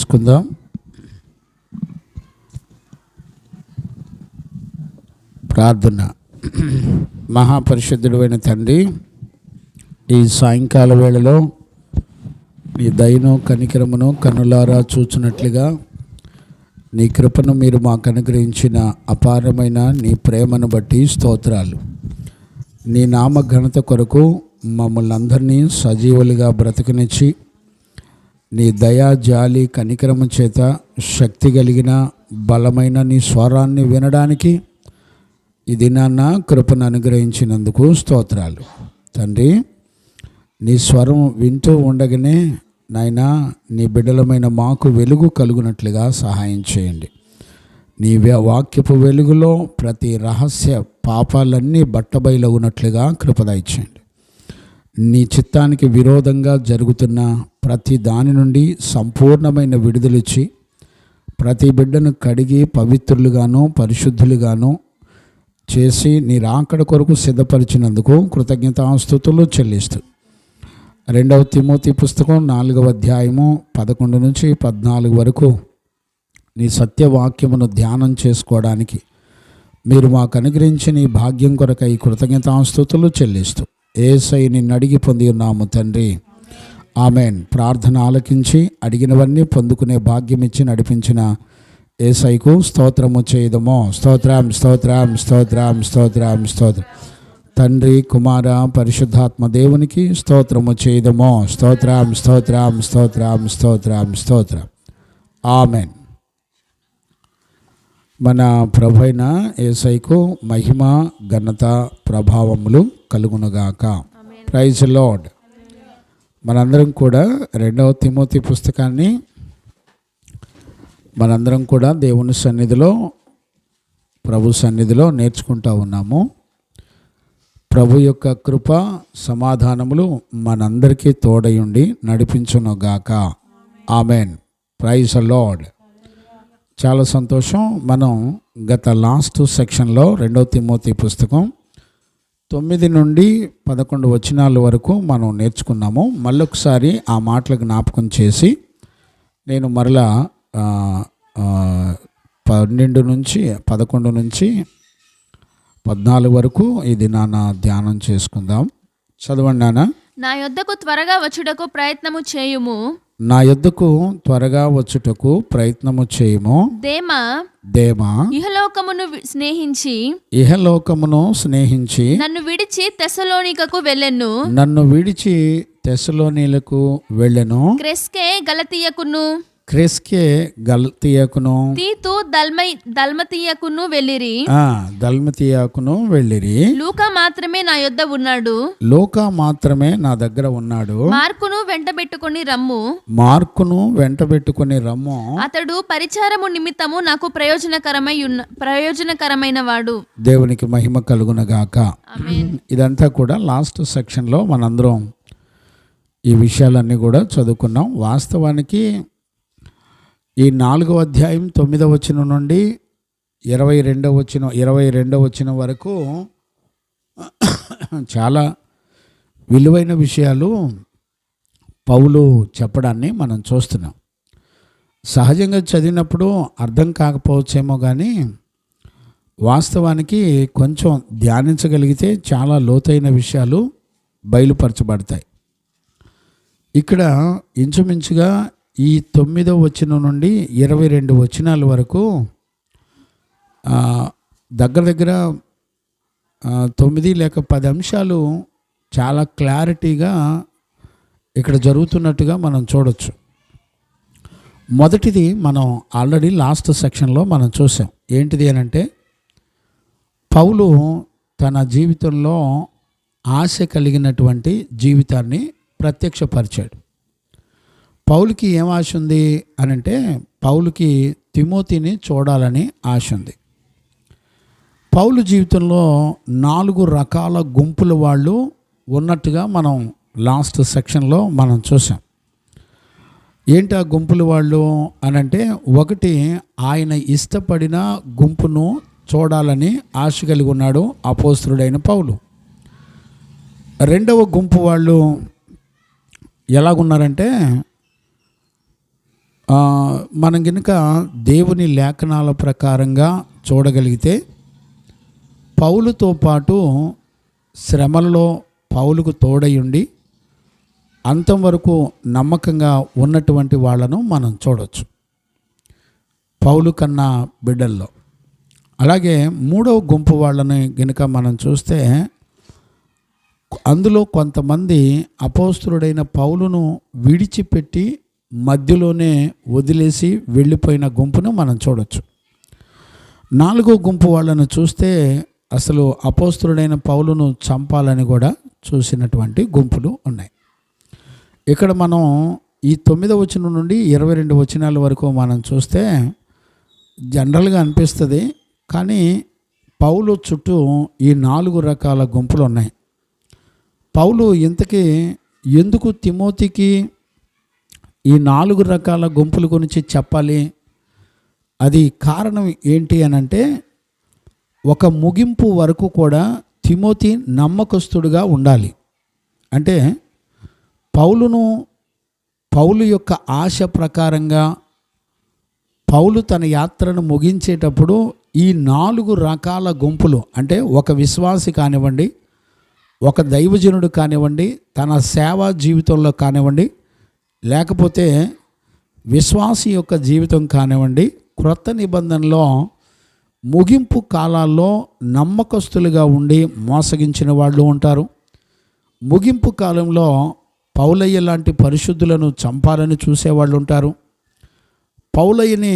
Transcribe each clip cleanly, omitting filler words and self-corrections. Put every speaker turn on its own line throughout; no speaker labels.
చేసుకుందాం. ప్రార్థన. మహాపరిశుద్ధుడైన తండ్రి, ఈ సాయంకాల వేళలో నీ దయను కనికరమును కన్నులారా చూచినట్లుగా నీ కృపను మీరు మాకు అనుగ్రహించిన అపారమైన నీ ప్రేమను బట్టి స్తోత్రాలు. నీ నామ ఘనత కొరకు మమ్మల్ని అందరినీ సజీవులుగా బ్రతకనిచ్చి నీ దయా జాలి కనికరము చేత శక్తి కలిగిన బలమైన నీ స్వరాన్ని వినడానికి ఇది నాన్న కృపను అనుగ్రహించినందుకు స్తోత్రాలు. తండ్రి, నీ స్వరం వింటూ ఉండగానే నాయనా నీ బిడ్డలమైన మాకు వెలుగు కలుగునట్లుగా సహాయం చేయండి. నీ వాక్యపు వెలుగులో ప్రతి రహస్య పాపాలన్నీ బట్టబయలవునట్లుగా కృప దయచేయండి. నీ చిత్తానికి విరోధంగా జరుగుతున్న ప్రతి దాని నుండి సంపూర్ణమైన విడుదలిచ్చి ప్రతి బిడ్డను కడిగి పవిత్రులుగాను పరిశుద్ధులుగాను చేసి నీ రాకడ కొరకు సిద్ధపరిచినందుకు కృతజ్ఞతాస్తుతులు చెల్లిస్తూ 2వ తిమోతి పుస్తకం 4వ అధ్యాయము 11 నుంచి 14 వరకు నీ సత్యవాక్యమును ధ్యానం చేసుకోవడానికి మీరు మాకు అనుగ్రహించిన ఈ భాగ్యం కొరకై కృతజ్ఞతాస్తుతులు చెల్లిస్తూ యేసయ్య నిన్ను అడిగి పొంది ఉన్నాము తండ్రి, ఆమెన్. ప్రార్థన ఆలకించి అడిగినవన్నీ పొందుకునే భాగ్యం ఇచ్చి నడిపించిన యేసయ్యకు స్తోత్రము చేయదమో. స్తోత్రం స్తోత్రం స్తోత్రం స్తోత్రం స్తోత్రం. తండ్రి, కుమార, పరిశుద్ధాత్మ దేవునికి స్తోత్రము చేయదమో. స్తోత్రం స్తోత్రం స్తోత్రం స్తోత్రం స్తోత్రం. ఆమెన్. మన ప్రభు అయిన యేసయ్యకు మహిమ ఘనత ప్రభావములు కలుగునుగాక. Praise Lord. మనందరం కూడా 2వ తిమోతి పుస్తకాన్ని మనందరం కూడా దేవుని సన్నిధిలో ప్రభు సన్నిధిలో నేర్చుకుంటూ ఉన్నాము. ప్రభు యొక్క కృప సమాధానములు మనందరికీ తోడయుండి నడిపించునుగాక. ఆమెన్. Praise Lord. చాలా సంతోషం. మనం గత లాస్ట్ సెక్షన్లో 2వ తిమోతి పుస్తకం 9 నుండి 11 వచనాల వరకు మనం నేర్చుకున్నాము. మళ్ళొకసారి ఆ మాటలు జ్ఞాపకం చేసి నేను మరలా 12 నుంచి 11 నుంచి 14 వరకు ఇది నాన్న ధ్యానం చేసుకుందాం. చదవండి నాన్న.
నా యొద్దకు త్వరగా వచ్చుటకు ప్రయత్నము చేయుము.
నా యొద్దకు త్వరగా వచ్చుటకు ప్రయత్నము చేయుము. దేమా
ఇహలోకమును స్నేహించి నన్ను విడిచి తెస్సలోనికకు వెళ్ళెను. క్రెస్కే గలతీయకును తీతు దల్మతీయకును వెళ్ళిరి. లూకా మాత్రమే నా దగ్గర ఉన్నాడు. మార్కును వెంటబెట్టుకొని రమ్ము. అతడు పరిచారము నిమిత్తము నాకు ప్రయోజనకరమైన వాడు. దేవునికి మహిమ కలుగునగాక. ఇదంతా కూడా లాస్ట్ సెక్షన్ లో మనందరం ఈ విషయాలన్నీ కూడా చదువుకున్నాం. వాస్తవానికి ఈ 4వ అధ్యాయం 9వ వచనం నుండి 22వ వచనం వరకు చాలా విలువైన విషయాలు పౌలు చెప్పడాన్ని మనం చూస్తున్నాం. సహజంగా చదివినప్పుడు అర్థం కాకపోవచ్చేమో కానీ వాస్తవానికి కొంచెం ధ్యానించగలిగితే చాలా లోతైన విషయాలు బయలుపరచబడతాయి. ఇక్కడ ఇంచుమించుగా ఈ 9వ వచనం నుండి 22 వచనాల వరకు దగ్గర 9 లేక 10 అంశాలు చాలా క్లారిటీగా ఇక్కడ జరుగుతున్నట్టుగా మనం చూడొచ్చు. మొదటిది మనం ఆల్రెడీ లాస్ట్ సెక్షన్లో మనం చూసాం. ఏంటిది అని అంటే, పౌలు తన జీవితంలో ఆశ కలిగినటువంటి జీవితాన్ని ప్రత్యక్షపరిచాడు. పౌలుకి ఏం ఆశ ఉంది అని అంటే, పౌలుకి తిమోతిని చూడాలని ఆశ ఉంది. పౌలు జీవితంలో 4 రకాల గుంపుల వాళ్ళు ఉన్నట్టుగా మనం లాస్ట్ సెక్షన్లో మనం చూసాం. ఏంటి ఆ గుంపుల వాళ్ళు అని అంటే, ఒకటి ఆయన ఇష్టపడిన గుంపును చూడాలని ఆశ కలిగి ఉన్నాడు అపోస్తలుడైన పౌలు. రెండవ గుంపు వాళ్ళు ఎలాగున్నారంటే, మనం కనుక దేవుని లేఖనాల ప్రకారంగా చూడగలిగితే పౌలుతో పాటు శ్రమలలో పౌలుకు తోడై ఉండి అంతం వరకు నమ్మకంగా ఉన్నటువంటి వాళ్ళను మనం చూడవచ్చు పౌలు కన్నా బిడ్డల్లో. అలాగే మూడవ గుంపు వాళ్ళని గనుక మనం చూస్తే అందులో కొంతమంది అపోస్తలుడైన పౌలును విడిచిపెట్టి మధ్యలోనే వదిలేసి వెళ్ళిపోయిన గుంపును మనం చూడవచ్చు. నాలుగో గుంపు వాళ్ళను చూస్తే అసలు అపోస్తలుడైన పౌలును చంపాలని కూడా చూసినటువంటి గుంపులు ఉన్నాయి. ఇక్కడ మనం ఈ 9వ వచనం నుండి 22 వచనాల వరకు మనం చూస్తే జనరల్గా అనిపిస్తుంది, కానీ పౌలు చుట్టూ ఈ 4 రకాల గుంపులు ఉన్నాయి. పౌలు ఇంతకీ ఎందుకు తిమోతికి ఈ 4 రకాల గుంపుల గురించి చెప్పాలి? అది కారణం ఏంటి అని అంటే, ఒక ముగింపు వరకు కూడా తిమోతి నమ్మకస్తుడుగా ఉండాలి. అంటే పౌలు యొక్క ఆశ ప్రకారంగా పౌలు తన యాత్రను ముగించేటప్పుడు ఈ 4 రకాల గుంపులు, అంటే ఒక విశ్వాసి కానివ్వండి, ఒక దైవజనుడు కానివ్వండి, తన సేవా జీవితంలో కానివ్వండి, లేకపోతే విశ్వాసి యొక్క జీవితం కానివ్వండి, క్రొత్త నిబంధనలో ముగింపు కాలాల్లో నమ్మకస్తులుగా ఉండి మోసగించిన వాళ్ళు ఉంటారు. ముగింపు కాలంలో పౌలయ్య లాంటి పరిశుద్ధులను చంపాలని చూసేవాళ్ళు ఉంటారు. పౌలయ్యని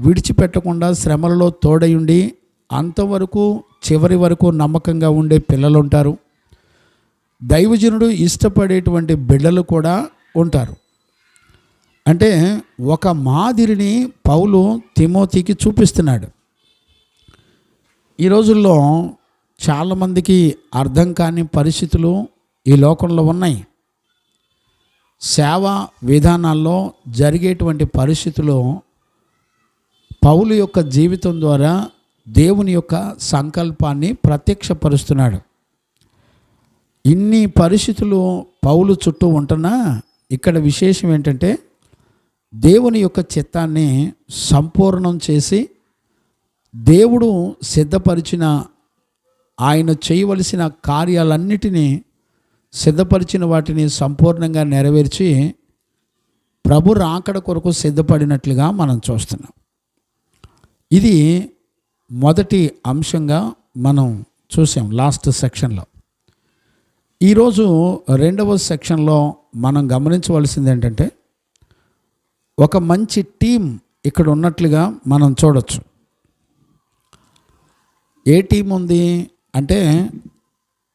విడిచిపెట్టకుండా శ్రమలలో తోడయుండి అంతవరకు చివరి వరకు నమ్మకంగా ఉండే పిల్లలు ఉంటారు. దైవజనుడు ఇష్టపడేటువంటి బిడ్డలు కూడా ఉంటారు. అంటే ఒక మాదిరిని పౌలు తిమోతికి చూపిస్తున్నాడు. ఈ రోజుల్లో చాలామందికి అర్థం కాని పరిస్థితులు ఈ లోకంలో ఉన్నాయి. సేవా విధానాల్లో జరిగేటువంటి పరిస్థితులు పౌలు యొక్క జీవితం ద్వారా దేవుని యొక్క సంకల్పాన్ని ప్రత్యక్షపరుస్తున్నాడు. ఇన్ని పరిస్థితులు పౌలు చుట్టూ ఉంటున్నా ఇక్కడ విశేషం ఏంటంటే, దేవుని యొక్క చిత్తాన్ని సంపూర్ణం చేసి దేవుడు సిద్ధపరిచిన ఆయన చేయవలసిన కార్యాలన్నిటినీ సిద్ధపరిచిన వాటిని సంపూర్ణంగా నెరవేర్చి ప్రభు రాకడ కొరకు సిద్ధపడినట్లుగా మనం చూస్తున్నాం. ఇది మొదటి అంశంగా మనం చూసాం లాస్ట్ సెక్షన్లో. ఈరోజు 2వ సెక్షన్లో మనం గమనించవలసింది ఏంటంటే, ఒక మంచి టీం ఇక్కడ ఉన్నట్లుగా మనం చూడొచ్చు. ఏ టీం ఉంది అంటే,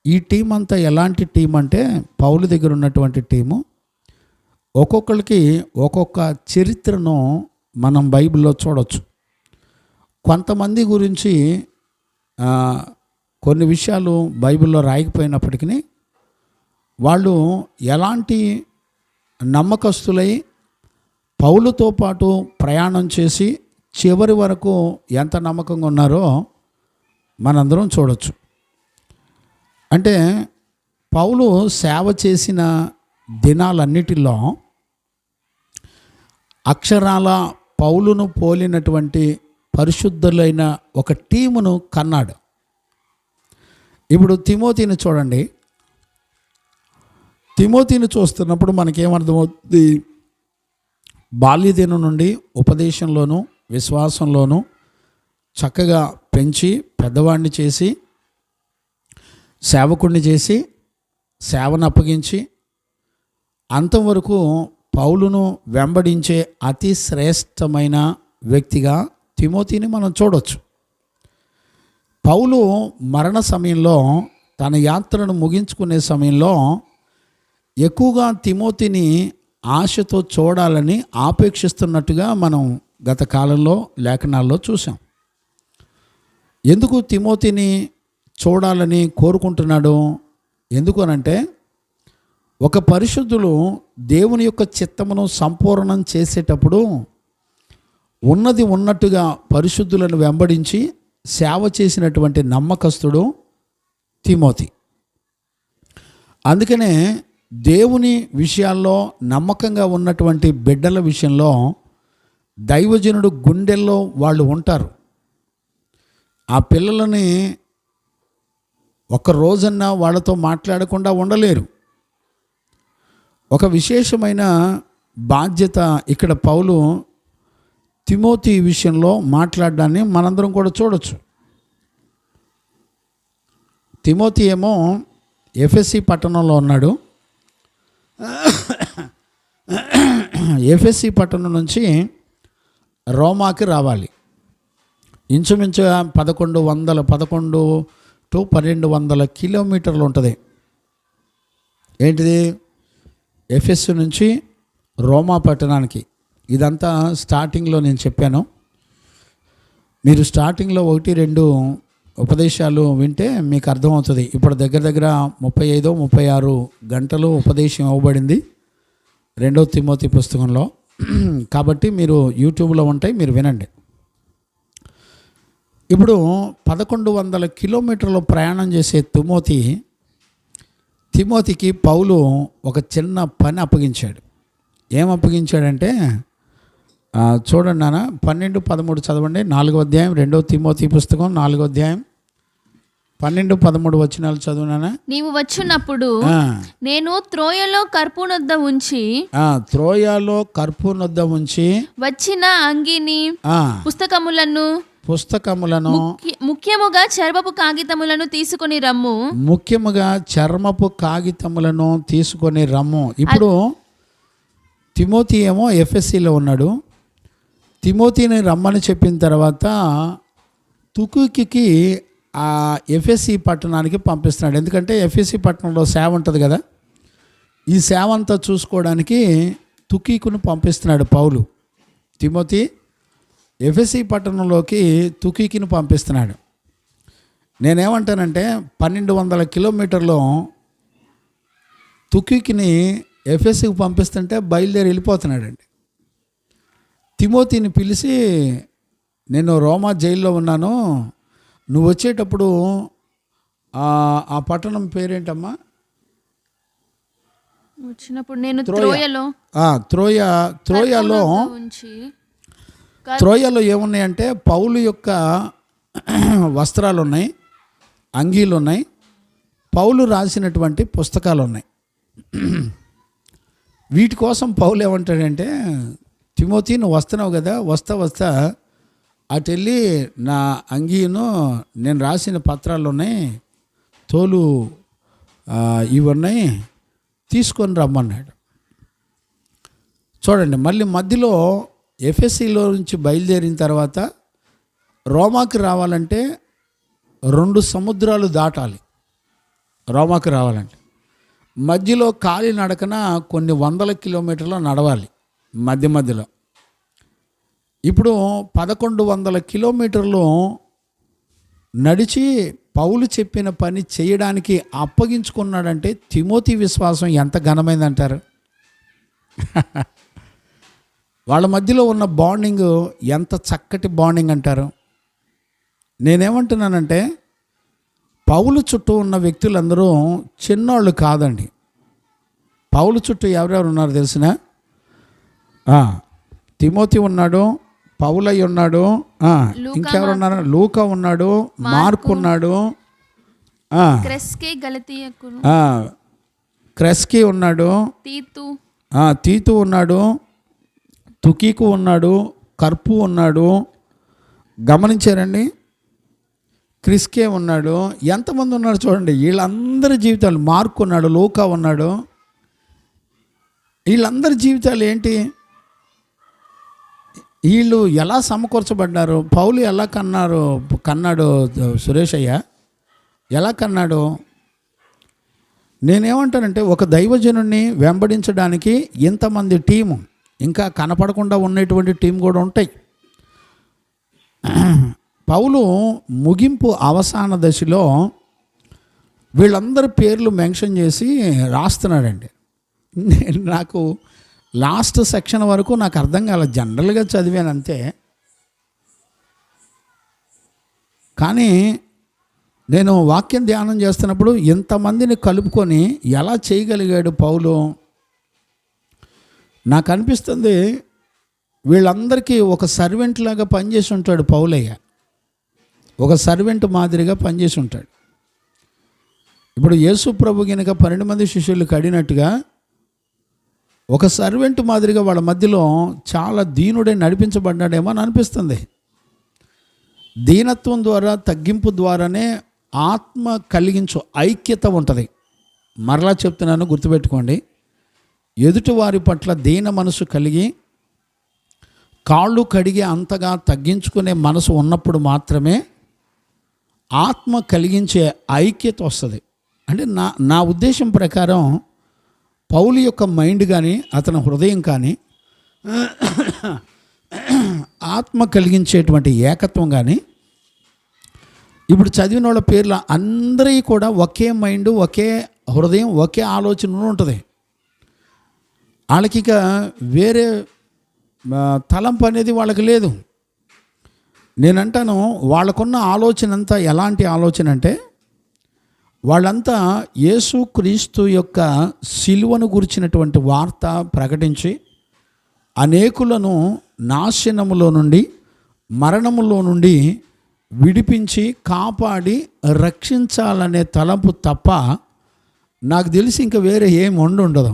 ఈ టీం అంతా ఎలాంటి టీం అంటే, పౌలు దగ్గర ఉన్నటువంటి టీము ఒక్కొక్కరికి ఒక్కొక్క చరిత్రను మనం బైబిల్లో చూడవచ్చు. కొంతమంది గురించి కొన్ని విషయాలు బైబిల్లో రాయకపోయినప్పటికీ వాళ్ళు ఎలాంటి నమ్మకస్తులై పౌలుతో పాటు ప్రయాణం చేసి చివరి వరకు ఎంత నమ్మకంగా ఉన్నారో మనందరం చూడవచ్చు. అంటే పౌలు సేవ చేసిన దినాలన్నిటిలో అక్షరాల పౌలును పోలినటువంటి పరిశుద్ధులైన ఒక టీమును కన్నాడు. ఇప్పుడు తిమోతిని చూడండి. తిమోతిని చూస్తున్నప్పుడు మనకేమర్థమవుతుంది? బాల్యదినం నుండి ఉపదేశంలోనూ విశ్వాసంలోనూ చక్కగా పెంచి పెద్దవాడిని చేసి సేవకుడిని చేసి సేవను అప్పగించి అంతవరకు పౌలును వెంబడించే అతి శ్రేష్టమైన వ్యక్తిగా తిమోతిని మనం చూడవచ్చు. పౌలు మరణ సమయంలో తన యాత్రను ముగించుకునే సమయంలో ఎక్కువగా తిమోతిని ఆశతో చూడాలని ఆపేక్షిస్తున్నట్టుగా మనం గత కాలంలో లేఖనాల్లో చూసాం. ఎందుకు తిమోతిని చూడాలని కోరుకుంటున్నాడు? ఎందుకు అనంటే, ఒక పరిశుద్ధులు దేవుని యొక్క చిత్తమును సంపూర్ణం చేసేటప్పుడు ఉన్నది ఉన్నట్టుగా పరిశుద్ధులను వెంబడించి సేవ చేసినటువంటి నమ్మకస్తుడు తిమోతి. అందుకనే దేవుని విషయాల్లో నమ్మకంగా ఉన్నటువంటి బిడ్డల విషయంలో దైవజనుడు గుండెల్లో వాళ్ళు ఉంటారు. ఆ పిల్లలని ఒక రోజన్నా వాళ్ళతో మాట్లాడకుండా ఉండలేరు. ఒక విశేషమైన బాధ్యత ఇక్కడ పౌలు తిమోతి విషయంలో మాట్లాడడాన్ని మనందరం కూడా చూడొచ్చు. తిమోతి ఏమో ఎఫెసీ పట్టణంలో ఉన్నాడు. ఎఫెసీ పట్టణం నుంచి రోమాకి రావాలి. ఇంచుమించుగా 1100 to 1200 కిలోమీటర్లు ఉంటుంది. ఏంటిది? ఎఫెసు నుంచి రోమా పట్టణానికి. ఇదంతా స్టార్టింగ్లో నేను చెప్పాను. మీరు స్టార్టింగ్లో 1-2 ఉపదేశాలు వింటే మీకు అర్థమవుతుంది. ఇప్పుడు దగ్గర 35-36 గంటలు ఉపదేశం ఇవ్వబడింది 2 తిమోతి పుస్తకంలో. కాబట్టి మీరు యూట్యూబ్లో ఉంటాయి, మీరు వినండి. ఇప్పుడు 1100 కిలోమీటర్లు ప్రయాణం చేసే తిమోతికి పౌలు ఒక చిన్న పని అప్పగించాడు. ఏం అప్పగించాడంటే చూడండి నాన్న, 12-13 చదవండి. 4వ అధ్యాయం 2 తిమోతి పుస్తకం 4వ అధ్యాయం 12-13 వచనాలు చదువునానా.
నీవు వచ్చినప్పుడు నేను త్రోయలో కర్పూనొద్ద ఉంచి వచ్చిన అంగీని పుస్తకములను ముఖ్యముగా చర్మపు కాగితములను తీసుకొని రమ్ము. ఇప్పుడు తిమోతి ఏమో ఎఫెసీలో ఉన్నాడు. తిమోతిని రమ్మని చెప్పిన తర్వాత తుకుకి ఆ ఎఫెసీ పట్టణానికి పంపిస్తున్నాడు. ఎందుకంటే ఎఫెసీ పట్టణంలో సేవ ఉంటుంది కదా, ఈ సేవ అంతా చూసుకోవడానికి తుకీకును పంపిస్తున్నాడు పౌలు. తిమోతి ఎఫెసీ పట్టణంలోకి తుకీకిని పంపిస్తున్నాడు. నేనేమంటానంటే 1200 కిలోమీటర్లో తుకీకిని ఎఫెసీకి పంపిస్తుంటే బయలుదేరి వెళ్ళిపోతున్నాడండి. తిమోతిని పిలిచి, నేను రోమా జైల్లో ఉన్నాను, నువ్వు వచ్చేటప్పుడు ఆ పట్టణం పేరేంటమ్మా? వచ్చినప్పుడు నేను
త్రోయలో ఏమున్నాయంటే పౌలు యొక్క వస్త్రాలు ఉన్నాయి, అంగీలు ఉన్నాయి, పౌలు రాసినటువంటి పుస్తకాలు ఉన్నాయి. వీటి కోసం పౌలు ఏమంటాడంటే, తిమోతి నువ్వు వస్తున్నావు కదా, వస్తా అటు వెళ్ళి నా అంగీను నేను రాసిన పత్రాలు ఉన్నాయి, తోలు ఇవన్నీ తీసుకొని రమ్మన్నాడు. చూడండి, మళ్ళీ మధ్యలో ఎఫెసీలో నుంచి బయలుదేరిన తర్వాత రోమాకి రావాలంటే 2 సముద్రాలు దాటాలి. రోమాకి రావాలంటే మధ్యలో కాలి నడకన కొన్ని 100 కిలోమీటర్లు నడవాలి మధ్యలో. ఇప్పుడు 1100 కిలోమీటర్లు నడిచి పౌలు చెప్పిన పని చేయడానికి అప్పగించుకున్నాడంటే తిమోతి విశ్వాసం ఎంత ఘనమైందంటారు? వాళ్ళ మధ్యలో ఉన్న బాండింగ్ ఎంత చక్కటి బాండింగ్ అంటారు. నేనేమంటున్నానంటే పౌలు చుట్టూ ఉన్న వ్యక్తులందరూ చిన్నోళ్ళు కాదండి. పౌలు చుట్టూ ఎవరెవరు ఉన్నారు తెలిసిన? తిమోతి ఉన్నాడు, పౌలయ్య ఉన్నాడు, ఇంకెవరు ఉన్నారు? లూకా ఉన్నాడు, మార్కు ఉన్నాడు, క్రెస్కీ ఉన్నాడు, తీతు ఉన్నాడు, తుకీకు ఉన్నాడు, కర్పు ఉన్నాడు. గమనించారండి? క్రిస్కే ఉన్నాడు. ఎంతమంది ఉన్నారు చూడండి. వీళ్ళందరి జీవితాలు, మార్కు ఉన్నాడు, లూకా ఉన్నాడు, వీళ్ళందరి జీవితాలు ఏంటి? వీళ్ళు ఎలా సమకూర్చబడ్డారు? పౌలు ఎలా కన్నాడు సురేష్ అయ్య ఎలా కన్నాడు? నేనేమంటానంటే ఒక దైవజనుడిని వెంబడించడానికి ఇంతమంది టీము, ఇంకా కనపడకుండా ఉన్నటువంటి టీం కూడా ఉంటాయి. పౌలు ముగింపు అవసాన దశలో వీళ్ళందరి పేర్లు మెన్షన్ చేసి రాస్తున్నాడండి. నాకు లాస్ట్ సెక్షన్ వరకు నాకు అర్థం కాల, జనరల్గా చదివాను అంతే. కానీ నేను వాక్యం ధ్యానం చేస్తున్నప్పుడు ఇంతమందిని కలుపుకొని ఎలా చేయగలిగాడు పౌలు? నాకు అనిపిస్తుంది వీళ్ళందరికీ ఒక సర్వెంట్ లాగా పనిచేసి ఉంటాడు పౌలయ్య. ఒక సర్వెంట్ మాదిరిగా పనిచేసి ఉంటాడు. ఇప్పుడు యేసు ప్రభు కనుక 12 మంది శిష్యులు కడినట్టుగా ఒక సర్వెంట్ మాదిరిగా వాళ్ళ మధ్యలో చాలా దీనుడే నడిపించబడ్డాడేమో అని అనిపిస్తుంది. దీనత్వం ద్వారా, తగ్గింపు ద్వారానే ఆత్మ కలిగించు ఐక్యత ఉంటుంది. మరలా చెప్తున్నాను, గుర్తుపెట్టుకోండి. ఎదుటివారి పట్ల దీన మనసు కలిగి కాళ్ళు కడిగి అంతగా తగ్గించుకునే మనసు ఉన్నప్పుడు మాత్రమే ఆత్మ కలిగించే ఐక్యత వస్తుంది. అంటే నా ఉద్దేశం ప్రకారం పౌలు యొక్క మైండ్ కానీ అతని హృదయం కానీ ఆత్మ కలిగించేటువంటి ఏకత్వం కానీ ఇప్పుడు చదివిన వాళ్ళ పేర్ల అందరి కూడా ఒకే మైండ్, ఒకే హృదయం, ఒకే ఆలోచన ఉంటుంది. వాళ్ళకి ఇక వేరే తలంపు అనేది వాళ్ళకి లేదు. నేనంటాను, వాళ్ళకున్న ఆలోచన అంతా ఎలాంటి ఆలోచన అంటే, వాళ్ళంతా యేసుక్రీస్తు యొక్క సిలువను గురించినటువంటి వార్త ప్రకటించి అనేకులను నాశనములో నుండి, మరణములో నుండి విడిపించి కాపాడి రక్షించాలనే తలంపు తప్ప నాకు తెలిసి ఇంకా వేరే ఏం ఉండదు.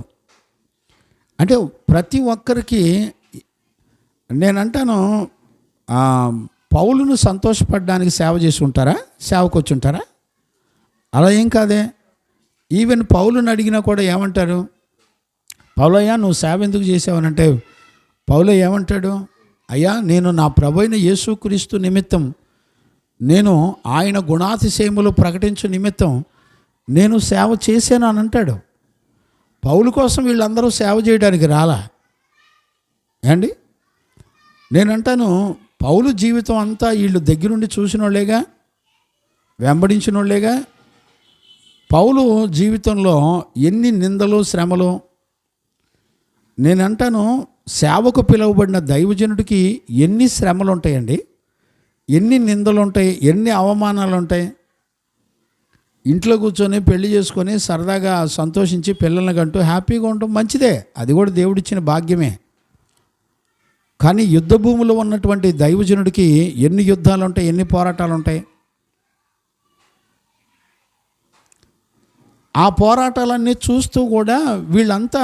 అంటే ప్రతి ఒక్కరికి నేనంటాను, పౌలును సంతోషపడడానికి సేవ చేసి ఉంటారా, సేవకు వచ్చి ఉంటారా? అలా ఏం కాదే. ఈవెన్ పౌలుని అడిగినా కూడా ఏమంటారు, పౌలయ్య నువ్వు సేవ ఎందుకు చేసావనంటే పౌలయ్య ఏమంటాడు, అయ్యా నేను నా ప్రభు అయిన యేసుక్రీస్తు నిమిత్తం, నేను ఆయన గుణాతిశయములు ప్రకటించు నిమిత్తం నేను సేవ చేశాను అని అంటాడు. పౌలు కోసం వీళ్ళందరూ సేవ చేయడానికి రాలా అండి. నేనంటాను, పౌలు జీవితం అంతా వీళ్ళు దగ్గరుండి చూసిన వాళ్ళేగా, వెంబడించిన వాళ్ళేగా. పౌలు జీవితంలో ఎన్ని నిందలు, శ్రమలు. నేనంటాను, సేవకు పిలువబడిన దైవజనుడికి ఎన్ని శ్రమలు ఉంటాయండి, ఎన్ని నిందలు ఉంటాయి, ఎన్ని అవమానాలు ఉంటాయి. ఇంట్లో కూర్చొని పెళ్లి చేసుకొని సరదాగా సంతోషించి పిల్లల్ని కంటూ హ్యాపీగా ఉండటం మంచిదే, అది కూడా దేవుడిచ్చిన భాగ్యమే. కానీ యుద్ధ భూమిలో ఉన్నటువంటి దైవజనుడికి ఎన్ని యుద్ధాలు ఉంటాయి, ఎన్ని పోరాటాలు ఉంటాయి. ఆ పోరాటాలన్నీ చూస్తూ కూడా వీళ్ళంతా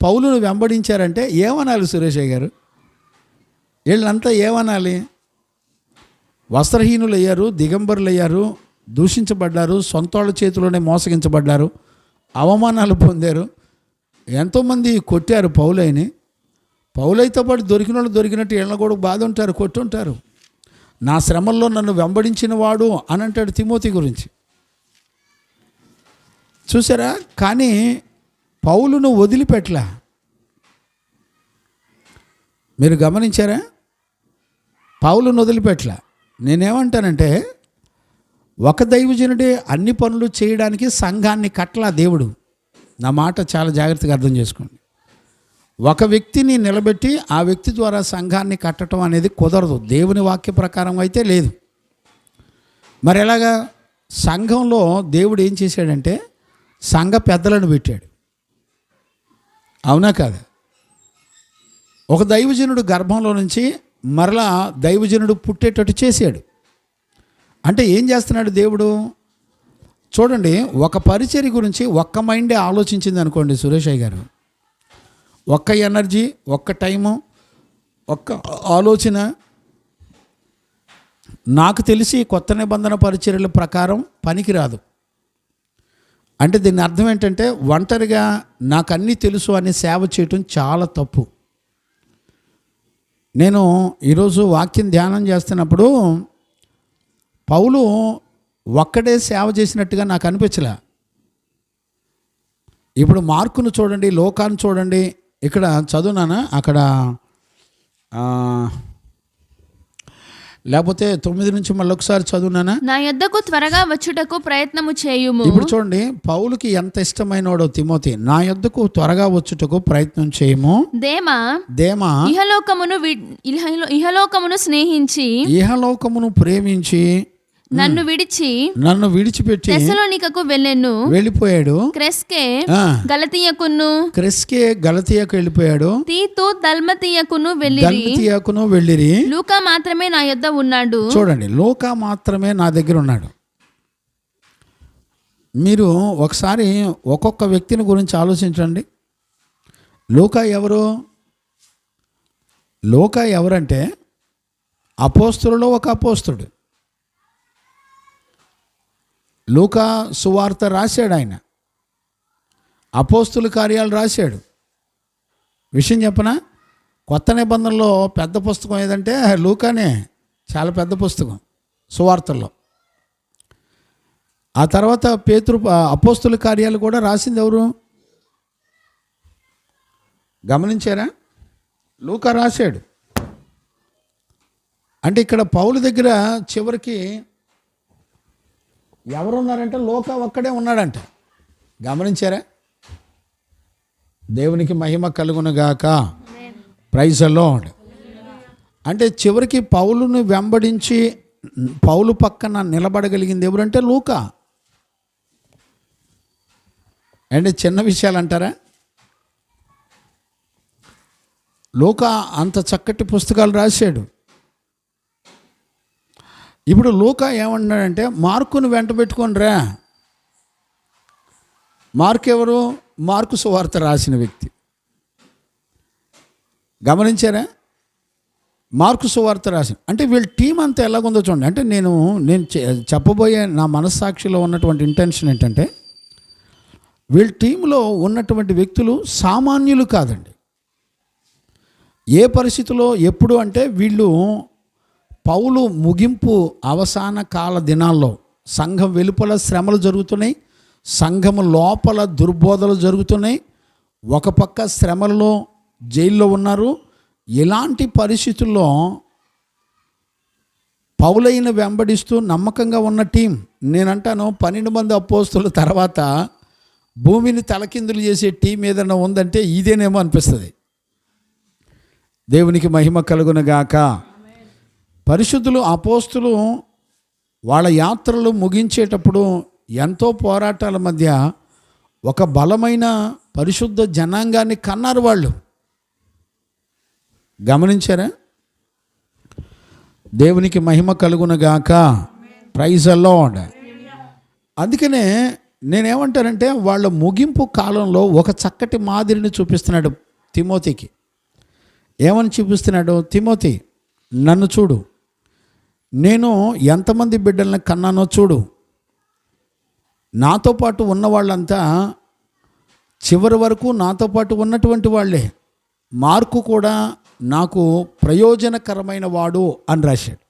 పౌలును వెంబడించారంటే ఏమనాలి సురేష్ గారు? వీళ్ళంతా ఏమనాలి? వస్త్రహీనులు అయ్యారు, దిగంబరులు అయ్యారు, దూషించబడ్డారు, సొంతోళ్ళ చేతిలోనే మోసగించబడ్డారు, అవమానాలు పొందారు. ఎంతోమంది కొట్టారు పౌలైని. పౌలైతో పాటు దొరికిన వాళ్ళు దొరికినట్టు వీళ్ళని కూడా బాధ ఉంటారు, కొట్టుంటారు. నా శ్రమల్లో నన్ను వెంబడించిన వాడు అని అంటాడు తిమోతి గురించి, చూసారా? కానీ పౌలును వదిలిపెట్టలా. మీరు గమనించారా? పౌలును వదిలిపెట్టలా. నేనేమంటానంటే, ఒక దైవజనుడే అన్ని పనులు చేయడానికి సంఘాన్ని కట్టలా దేవుడు. నా మాట చాలా జాగ్రత్తగా అర్థం చేసుకోండి. ఒక వ్యక్తిని నిలబెట్టి ఆ వ్యక్తి ద్వారా సంఘాన్ని కట్టడం అనేది కుదరదు. దేవుని వాక్య ప్రకారం అయితే లేదు. మరి ఎలాగా? సంఘంలో దేవుడు ఏం చేశాడంటే సంఘ పెద్దలను పెట్టాడు, అవునా కాదా? ఒక దైవజనుడు గర్భంలో నుంచి మరలా దైవజనుడు పుట్టేటట్టు చేశాడు. అంటే ఏం చేస్తున్నాడు దేవుడు? చూడండి, ఒక పరిచర్య గురించి ఒక్క మైండే ఆలోచించింది అనుకోండి సురేష్ గారు, ఒక్క ఎనర్జీ, ఒక్క టైము, ఒక్క ఆలోచన. నాకు తెలిసి కొత్త నిబంధన పరిచర్యల ప్రకారం పనికిరాదు. అంటే దీని అర్థం ఏంటంటే, ఒంటరిగా నాకు అన్నీ తెలుసు అని సేవ చేయటం చాలా తప్పు. నేను ఈరోజు వాక్యం ధ్యానం చేస్తున్నప్పుడు పౌలు ఒక్కడే సేవ చేసినట్టుగా నాకు అనిపించలే. ఇప్పుడు మార్కును చూడండి, లోకాన్ని చూడండి. ఇక్కడ చదువునానా, అక్కడ లేకపోతే 9 నుంచి మళ్ళీ ఒకసారి చదువునానా.
నా యొద్దకు త్వరగా వచ్చుటకు ప్రయత్నము చేయుము.
ఇప్పుడు చూడండి, పౌలుకి ఎంత ఇష్టమైనవాడో తిమోతి. నా యొద్దకు త్వరగా వచ్చుటకు ప్రయత్నం చేయము. దేమా
ఇహలోకమును స్నేహించి
ఇహలోకమును ప్రేమించి
నన్ను విడిచిపెట్టి
తెస్సలోనికకు
వెళ్ళిపోయాడు.
క్రెస్కే
ఆ,
గలతీయకు వెళ్ళిపోయాడు.
తీతు దల్మతీయకును
వెళ్ళిరి.
లూకా మాత్రమే నా యొద్ద ఉన్నాడు.
చూడండి, లూకా మాత్రమే నా దగ్గర ఉన్నాడు. మీరు ఒకసారి ఒక్కొక్క వ్యక్తిని గురించి ఆలోచించండి. లూకా ఎవరంటే అపోస్తులలో ఒక అపోస్తుడు. లూకా సువార్త రాశాడు, ఆయన అపోస్తుల కార్యాలు రాశాడు. విషయం చెప్పనా, కొత్త నిబంధనలో పెద్ద పుస్తకం ఏదంటే లూకానే, చాలా పెద్ద పుస్తకం సువార్తల్లో. ఆ తర్వాత పేతురు అపోస్తుల కార్యాలు కూడా రాసింది ఎవరు గమనించారా? లూకా రాశాడు. అంటే ఇక్కడ పౌలు దగ్గర చివరికి ఎవరున్నారంటే లూకా ఒక్కడే ఉన్నాడంట. గమనించారా? దేవునికి మహిమ కలుగునుగాక. Praise the Lord. అంటే చివరికి పౌలును వెంబడించి పౌలు పక్కన నిలబడగలిగింది ఎవరంటే లూకా. అంటే చిన్న విషయాలు అంటారా? లూకా అంత చక్కటి పుస్తకాలు రాశాడు. ఇప్పుడు లూకా ఏమన్నాడంటే మార్కును వెంట పెట్టుకొని రా. మార్కు ఎవరు? మార్కు సువార్త రాసిన వ్యక్తి. గమనించారా? మార్కు సువార్త రాసిన అంటే వీళ్ళ టీం అంతా ఎలాగుందో చూడండి. అంటే నేను చెప్పబోయే నా మనస్సాక్షిలో ఉన్నటువంటి ఇంటెన్షన్ ఏంటంటే వీళ్ళ టీంలో ఉన్నటువంటి వ్యక్తులు సామాన్యులు కాదండి. ఏ పరిస్థితిలో ఎప్పుడు అంటే వీళ్ళు పౌలు ముగింపు అవసాన కాల దినాల్లో సంఘం వెలుపల శ్రమలు జరుగుతున్నాయి, సంఘం లోపల దుర్బోధలు జరుగుతున్నాయి. ఒక పక్క శ్రమలలో జైల్లో ఉన్నారు. ఇలాంటి పరిస్థితుల్లో పౌలైన వెంబడిస్తూ నమ్మకంగా ఉన్న టీం, నేనంటాను 12 మంది అపోస్తుల తర్వాత భూమిని తలకిందులు చేసే టీం ఏదైనా ఉందంటే ఇదేనేమో అనిపిస్తుంది. దేవునికి మహిమ కలుగునుగాక. పరిశుద్ధులు అపోస్తులు వాళ్ళ యాత్రలు ముగించేటప్పుడు ఎంతో పోరాటాల మధ్య ఒక బలమైన పరిశుద్ధ జనాంగాన్ని కన్నారు వాళ్ళు. గమనించారా? దేవునికి మహిమ కలుగునుగాక. Praise the Lord. అందుకనే నేనేమంటానంటే వాళ్ళ ముగింపు కాలంలో ఒక చక్కటి మాదిరిని చూపిస్తున్నాడు తిమోతికి. ఏమని చూపిస్తున్నాడు? తిమోతి, నన్ను చూడు, నేను ఎంతమంది బిడ్డలను కన్నానో చూడు. నాతో పాటు ఉన్న వాళ్ళంతా చివరి వరకు నాతో పాటు ఉన్నటువంటి వాళ్ళే. మార్కు కూడా నాకు ప్రయోజనకరమైన వాడు అని రాశాడు.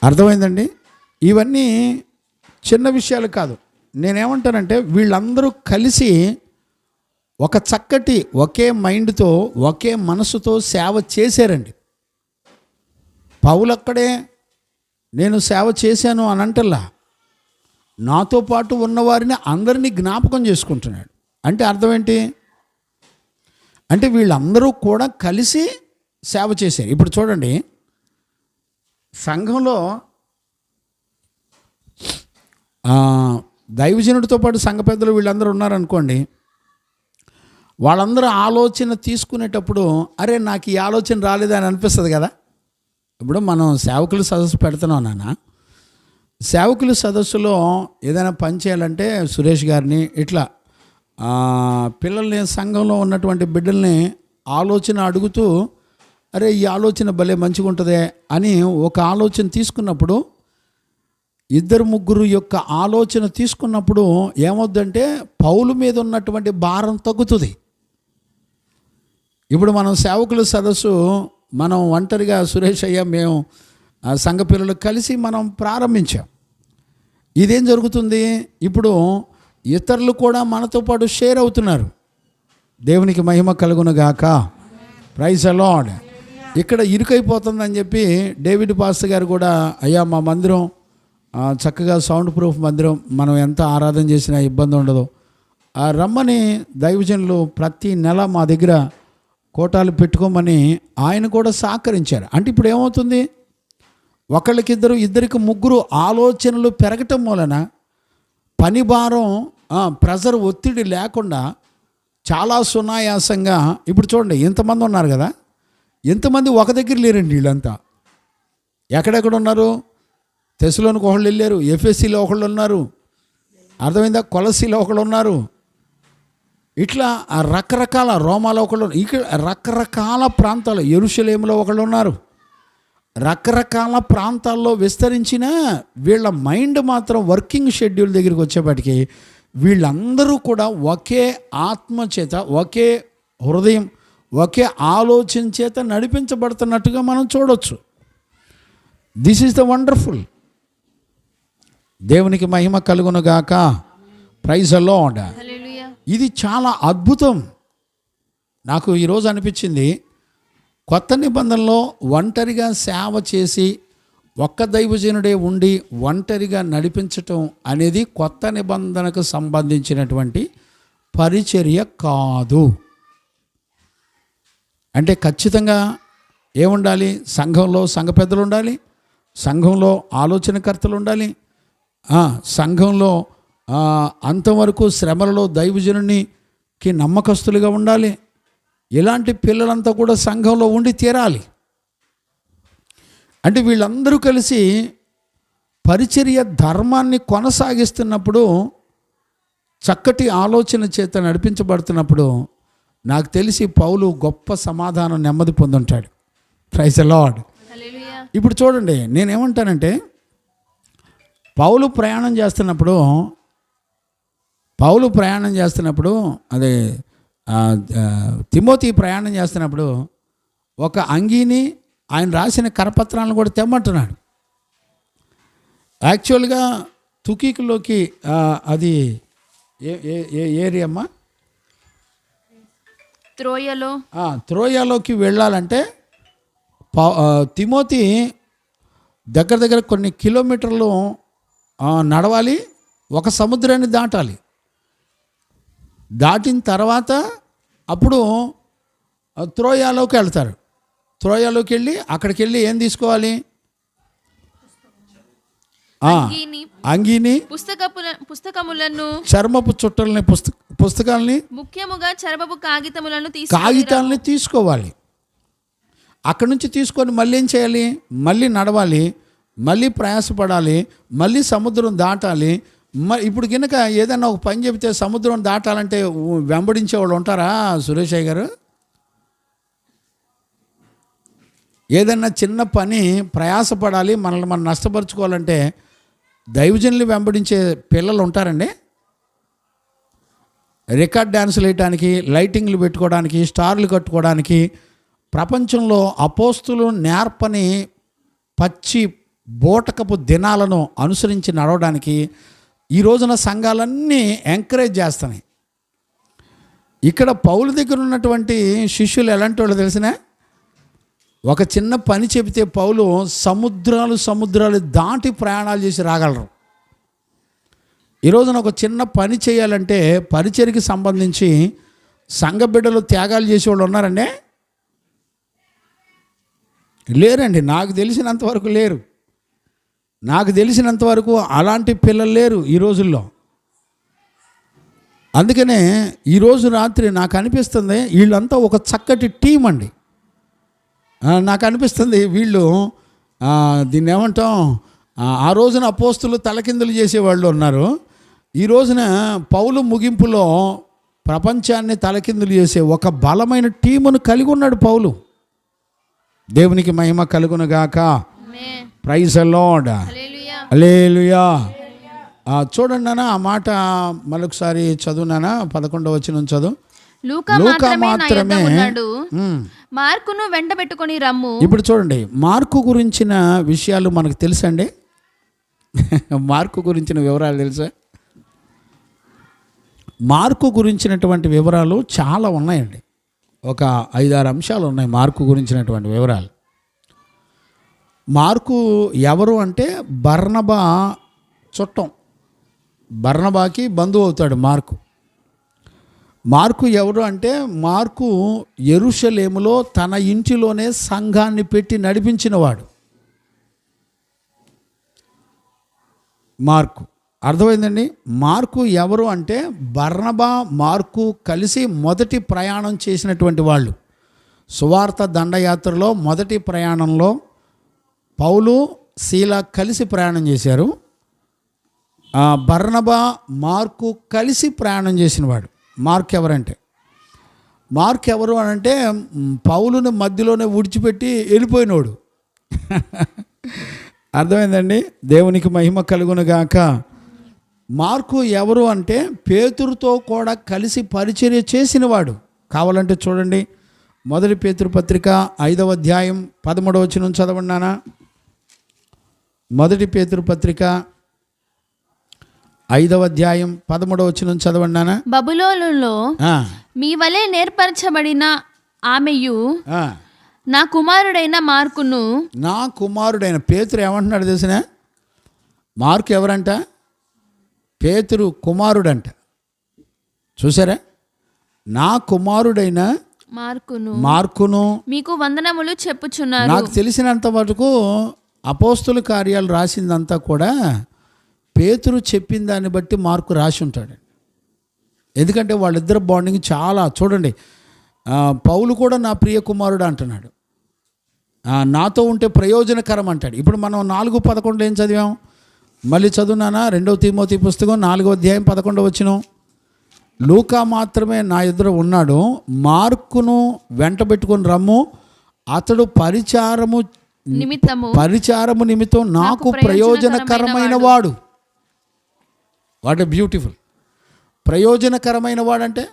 అర్థమైందండి? ఇవన్నీ చిన్న విషయాలు కాదు. నేనేమంటానంటే వీళ్ళందరూ కలిసి ఒక చక్కటి ఒకే మైండ్తో ఒకే మనసుతో సేవ చేశారండి. పౌలు అక్కడే నేను సేవ చేశాను అని అంటల్లా, నాతో పాటు ఉన్నవారిని అందరినీ జ్ఞాపకం చేసుకుంటున్నాడు. అంటే అర్థం ఏంటి అంటే వీళ్ళందరూ కూడా కలిసి సేవ చేశారు. ఇప్పుడు చూడండి, సంఘంలో దైవజనుడితో పాటు సంఘ పెద్దలు వీళ్ళందరూ ఉన్నారనుకోండి, వాళ్ళందరూ ఆలోచన తీసుకునేటప్పుడు అరే నాకు ఈ ఆలోచన రాలేదని అనిపిస్తుంది కదా. ఇప్పుడు మనం సేవకుల సదస్సు పెడుతున్నాం నాన్న. సేవకుల సదస్సులో ఏదైనా పని చేయాలంటే సురేష్ గారిని ఇట్లా పిల్లల్ని సంఘంలో ఉన్నటువంటి బిడ్డల్ని ఆలోచన అడుగుతూ అరే ఈ ఆలోచన భలే మంచిగా ఉంటుందే అని ఒక ఆలోచన తీసుకున్నప్పుడు, 2-3 యొక్క ఆలోచన తీసుకున్నప్పుడు ఏమవుద్దంటే పౌలు మీద ఉన్నటువంటి భారం తగ్గుతుంది. ఇప్పుడు మనం సేవకుల సదస్సు మనం ఒంటరిగా సురేష్ అయ్యా మేము సంఘ పిల్లలు కలిసి మనం ప్రారంభించాం. ఇదేం జరుగుతుంది? ఇప్పుడు ఇతరులు కూడా మనతో పాటు షేర్ అవుతున్నారు. దేవునికి మహిమ కలుగునుగాక. Praise the Lord. ఇక్కడ ఇరుకైపోతుందని చెప్పి డేవిడ్ పాస్టర్ గారు కూడా అయ్యా మా మందిరం చక్కగా సౌండ్ ప్రూఫ్ మందిరం, మనం ఎంత ఆరాధన చేసినా ఇబ్బంది ఉండదు, రమ్మని దైవజనులు ప్రతి నెల మా దగ్గర కోటాలు పెట్టుకోమని ఆయన కూడా సహకరించారు. అంటే ఇప్పుడు ఏమవుతుంది? ఒకళ్ళకిద్దరు, ఇద్దరికి ముగ్గురు ఆలోచనలు పెరగటం వలన పని భారం, ప్రెజర్, ఒత్తిడి లేకుండా చాలా సునాయాసంగా, ఇప్పుడు చూడండి ఇంతమంది ఉన్నారు కదా, ఎంతమంది ఒక దగ్గర లేరండి. వీళ్ళంతా ఎక్కడెక్కడ ఉన్నారు? తెస్సలోనికి ఒకళ్ళు వెళ్ళారు, ఎఫెసీలో ఒకళ్ళు ఉన్నారు, అర్థమైందా, కొలసీలో ఒకళ్ళు ఉన్నారు, ఇట్లా రకరకాల, రోమాలో ఒకళ్ళు, ఇక్కడ రకరకాల ప్రాంతాలు, యెరూషలేములో ఒకళ్ళు ఉన్నారు. రకరకాల ప్రాంతాల్లో విస్తరించిన వీళ్ళ మైండ్ మాత్రం వర్కింగ్ షెడ్యూల్ దగ్గరికి వచ్చేప్పటికి వీళ్ళందరూ కూడా ఒకే ఆత్మ చేత, ఒకే హృదయం, ఒకే ఆలోచన చేత నడిపించబడుతున్నట్టుగా మనం చూడవచ్చు. This is the wonderful. దేవునికి మహిమ కలుగునుగాక. Praise the Lord.
హల్లెలూయా.
ఇది చాలా అద్భుతం. నాకు ఈరోజు అనిపించింది, కొత్త నిబంధనలో ఒంటరిగా సేవ చేసి ఒక్క దైవజనుడే ఉండి ఒంటరిగా నడిపించటం అనేది కొత్త నిబంధనకు సంబంధించినటువంటి పరిచర్య కాదు. అంటే ఖచ్చితంగా ఏముండాలి? సంఘంలో సంఘ పెద్దలు ఉండాలి, సంఘంలో ఆలోచనకర్తలు ఉండాలి, సంఘంలో అంతవరకు శ్రమలలో దైవజనునికి నమ్మకస్తులుగా ఉండాలి. ఇలాంటి పిల్లలంతా కూడా సంఘంలో ఉండి తీరాలి. అంటే వీళ్ళందరూ కలిసి పరిచర్య ధర్మాన్ని కొనసాగిస్తున్నప్పుడు, చక్కటి ఆలోచన చేత నడిపించబడుతున్నప్పుడు నాకు తెలిసి పౌలు గొప్ప సమాధానం, నెమ్మది పొందుంటాడు. Praise the Lord.
హల్లెలూయా.
ఇప్పుడు చూడండి, నేనేమంటానంటే, పౌలు ప్రయాణం చేస్తున్నప్పుడు అదే తిమోతి ప్రయాణం చేస్తున్నప్పుడు ఒక అంగీని, ఆయన రాసిన కరపత్రాలను కూడా తెమ్మంటున్నాడు. యాక్చువల్గా తుకీకులోకి, అది ఏ ఏరియా అమ్మా? త్రోయలోకి వెళ్ళాలంటే తిమోతి దగ్గర కొన్ని కిలోమీటర్లు నడవాలి, ఒక సముద్రాన్ని దాటాలి. దాటిన తర్వాత అప్పుడు త్రోయాలోకి వెళ్తారు. త్రోయాలోకి వెళ్ళి అక్కడికి వెళ్ళి ఏం తీసుకోవాలి? అంగీని,
పుస్తకములను,
చర్మపు చుట్టల్ని, పుస్తకాలని,
ముఖ్యముగా చర్మపు
కాగితాలని తీసుకోవాలి. అక్కడి నుంచి తీసుకొని మళ్ళీ ఏం చేయాలి? మళ్ళీ నడవాలి, మళ్ళీ ప్రయాసపడాలి, మళ్ళీ సముద్రం దాటాలి. ఇప్పుడు కనుక ఏదైనా ఒక పని చెబితే సముద్రం దాటాలంటే వెంబడించేవాళ్ళు ఉంటారా సురేష్ గారు? ఏదన్నా చిన్న పని ప్రయాసపడాలి, మనల్ని మనం నష్టపరుచుకోవాలంటే దైవజనులు వెంబడించే పిల్లలు ఉంటారండి. రికార్డ్ డ్యాన్సులు వేయటానికి, లైటింగ్లు పెట్టుకోవడానికి, స్టార్లు కట్టుకోవడానికి, ప్రపంచంలో అపోస్తులు నేర్పని పచ్చి బోటకపు దినాలను అనుసరించి నడవడానికి ఈ రోజున సంఘాలన్నీ ఎంకరేజ్ చేస్తున్నాయి. ఇక్కడ పౌలు దగ్గర ఉన్నటువంటి శిష్యులు ఎలాంటి వాళ్ళు తెలిసిన? ఒక చిన్న పని చెబితే పౌలు సముద్రాలు దాటి ప్రయాణాలు చేసి రాగలరు. ఈ రోజున ఒక చిన్న పని చేయాలంటే పరిచర్యకి సంబంధించి సంఘ బిడ్డలు త్యాగాలు చేసేవాళ్ళు ఉన్నారండి? లేరండి. నాకు తెలిసినంతవరకు లేరు. నాకు తెలిసినంతవరకు అలాంటి పిల్లలు లేరు ఈ రోజుల్లో. అందుకనే ఈరోజు రాత్రి నాకు అనిపిస్తుంది వీళ్ళంతా ఒక చక్కటి టీం అండి. నాకు అనిపిస్తుంది వీళ్ళు దీన్ని ఏమంటాం, ఆ రోజున అపోస్తులు తలకిందులు చేసేవాళ్ళు ఉన్నారు. ఈ రోజున పౌలు ముగింపులో ప్రపంచాన్ని తలకిందులు చేసే ఒక బలమైన టీమును కలిగి ఉన్నాడు పౌలు. దేవునికి మహిమ కలుగునుగాక. Praise the Lord. హల్లెలూయా. చూడండి నాన్న, ఆ మాట మరొకసారి చదువునానా, 11వ వచనం చదువు.
లూకా మాత్రమే మార్కును వెంట పెట్టుకొని రమ్ము.
ఇప్పుడు చూడండి, మార్కు గురించిన విషయాలు మనకు తెలుసండి. మార్కు గురించిన వివరాలు తెలుసా? మార్కు గురించినటువంటి వివరాలు చాలా ఉన్నాయండి. ఒక 5-6 అంశాలు ఉన్నాయి మార్కు గురించినటువంటి వివరాలు. మార్కు ఎవరు అంటే బర్నబా చుట్టం, బర్నబాకి బంధువు అవుతాడు మార్కు. మార్కు ఎవరు అంటే మార్కు యెరూషలేములో తన ఇంటిలోనే సంఘాన్ని పెట్టి నడిపించినవాడు. మార్కు. అర్థమైందండి? మార్కు ఎవరు అంటే బర్నబా మార్కు కలిసి మొదటి ప్రయాణం చేసినటువంటి వాళ్ళు. సువార్త దండయాత్రలో మొదటి ప్రయాణంలో పౌలు శీల కలిసి ప్రయాణం చేశారు. బర్నబా మార్కు కలిసి ప్రయాణం చేసినవాడు. మార్కు ఎవరంటే, మార్కు ఎవరు అని అంటే పౌలుని మధ్యలోనే విడిచిపెట్టి వెళ్ళిపోయినోడు. అర్థమైందండి? దేవునికి మహిమ కలుగును గాక. మార్కు ఎవరు అంటే పేతురుతో కూడా కలిసి పరిచర్య చేసినవాడు. కావాలంటే చూడండి, మొదటి పేతురు పత్రిక 5వ అధ్యాయం 13వ వచనం చదవండినా. మొదటి పేతురు పత్రిక 5వ అధ్యాయం 13వ వచనం చదవండినా.
బబులోనులో మీ వలె నేర్పరచబడిన ఆమెయు నా కుమారుడైన మార్కును.
నా కుమారుడైన పేతురు ఏమంటున్నాడు తెలిసిన? మార్కు ఎవరంట? పేతురు కుమారుడంట. చూసారా? నా కుమారుడైన మార్కును
మీకు వందనములు చెప్పుచున్నారు.
నాకు తెలిసినంత మటుకు అపోస్తుల కార్యాలు రాసిందంతా కూడా పేతురు చెప్పిన దాన్ని బట్టి మార్కు రాసి ఉంటాడు. ఎందుకంటే వాళ్ళిద్దరు బాండింగ్ చాలా. చూడండి, పౌలు కూడా నా ప్రియ కుమారుడు అంటున్నాడు, నాతో ఉంటే ప్రయోజనకరం అంటాడు. ఇప్పుడు మనం 4:11 ఏం చదివాం? మళ్ళీ చదువునానా? 2వ తిమోతి పుస్తకం 4వ అధ్యాయం 11వ వచనం. లూకా మాత్రమే నా ఎదురు ఉన్నాడు, మార్కును వెంటబెట్టుకొని రమ్ము, అతడు పరిచారము నిమిత్తం నాకు ప్రయోజనకరమైన వాడు. What a beautiful! ప్రయోజనకరమైన వాడంటే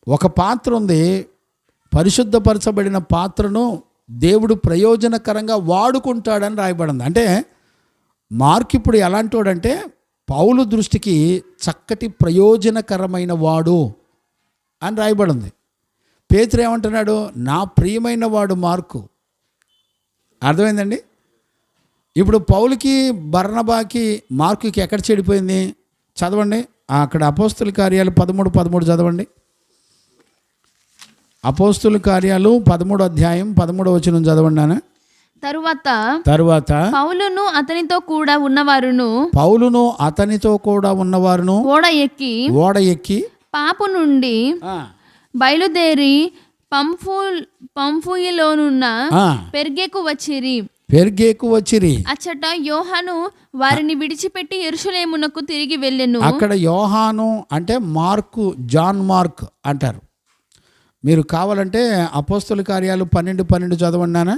ఒక పాత్ర ఉంది, పరిశుద్ధపరచబడిన పాత్రను దేవుడు ప్రయోజనకరంగా వాడుకుంటాడని రాయబడింది. అంటే మార్కు ఇప్పుడు ఎలాంటి వాడంటే పౌలు దృష్టికి చక్కటి ప్రయోజనకరమైన వాడు అని రాయబడింది. పేతురు ఏమంటున్నాడు? నా ప్రియమైన వాడు మార్కు. అర్థమైందండి? ఇప్పుడు పౌలుకి, బర్నబాకి, మార్కుకి ఎక్కడ చెడిపోయింది? చదవండి అక్కడ అపోస్తుల కార్యాలు 13:13 చదవండి. అపోస్తుల కార్యాలు 13వ అధ్యాయం 13వ వచనం చదవండి నాన్న. తరువాత పౌలును అతనితో కూడా ఉన్నవారును ఓడ ఎక్కి
పాపు నుండి బయలుదేరి పంఫూయిలోనున్న పెర్గేకు వచ్చిరి. అచ్చట యోహాను వారిని విడిచిపెట్టి యెరూషలేమునకు తిరిగి వెళ్ళెను.
అక్కడ యోహాను అంటే మార్కు, జాన్ మార్క్ అంటారు. మీరు కావాలంటే అపోస్తుల కార్యాలు 12:12 చదవండి నాన్న.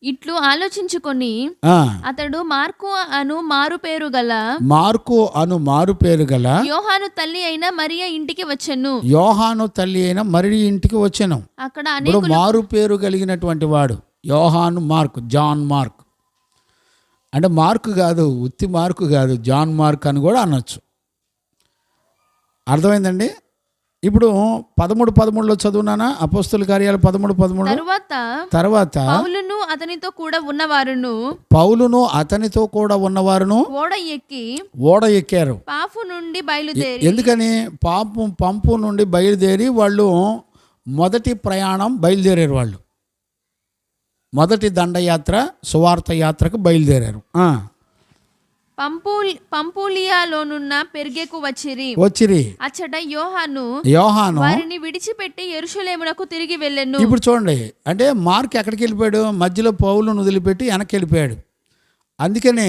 ఇట్లు ఆలోచించుకొని అతడు మార్కు అను మారు పేరు గల యోహాను తల్లి అయిన మరియ ఇంటికి వచ్చెను. అక్కడ
మారు పేరు కలిగినటువంటి వాడు యోహాను మార్క్, జాన్ మార్క్. అంటే మార్కు కాదు, ఉత్తి మార్కు కాదు, జాన్ మార్క్ అని కూడా అనొచ్చు. అర్థమైందండి? ఇప్పుడు 13:13 చదువునానా. అపోస్తుల కార్యాలు 13:13. తర్వాత
పౌలును అతనితో కూడా ఉన్నవారును ఓడ ఎక్కారు. పాపు నుండి బయలుదేరి.
ఎందుకని? పంపు నుండి బయలుదేరి వాళ్ళు మొదటి ప్రయాణం బయలుదేరారు. వాళ్ళు మొదటి దండయాత్ర, సువార్త యాత్రకు బయలుదేరారు.
పంపూలియాలోనున్న పెర్గేకు వచ్చిరి. అచ్చట యోహాను వారిని విడిచిపెట్టి యెరూషలేమునకు తిరిగి వెళ్ళెను.
ఇప్పుడు చూడండి, అంటే మార్క్ ఎక్కడికి వెళ్ళిపోయాడు? మధ్యలో పౌలును వదిలిపెట్టి వెనక్కి వెళ్ళిపోయాడు. అందుకనే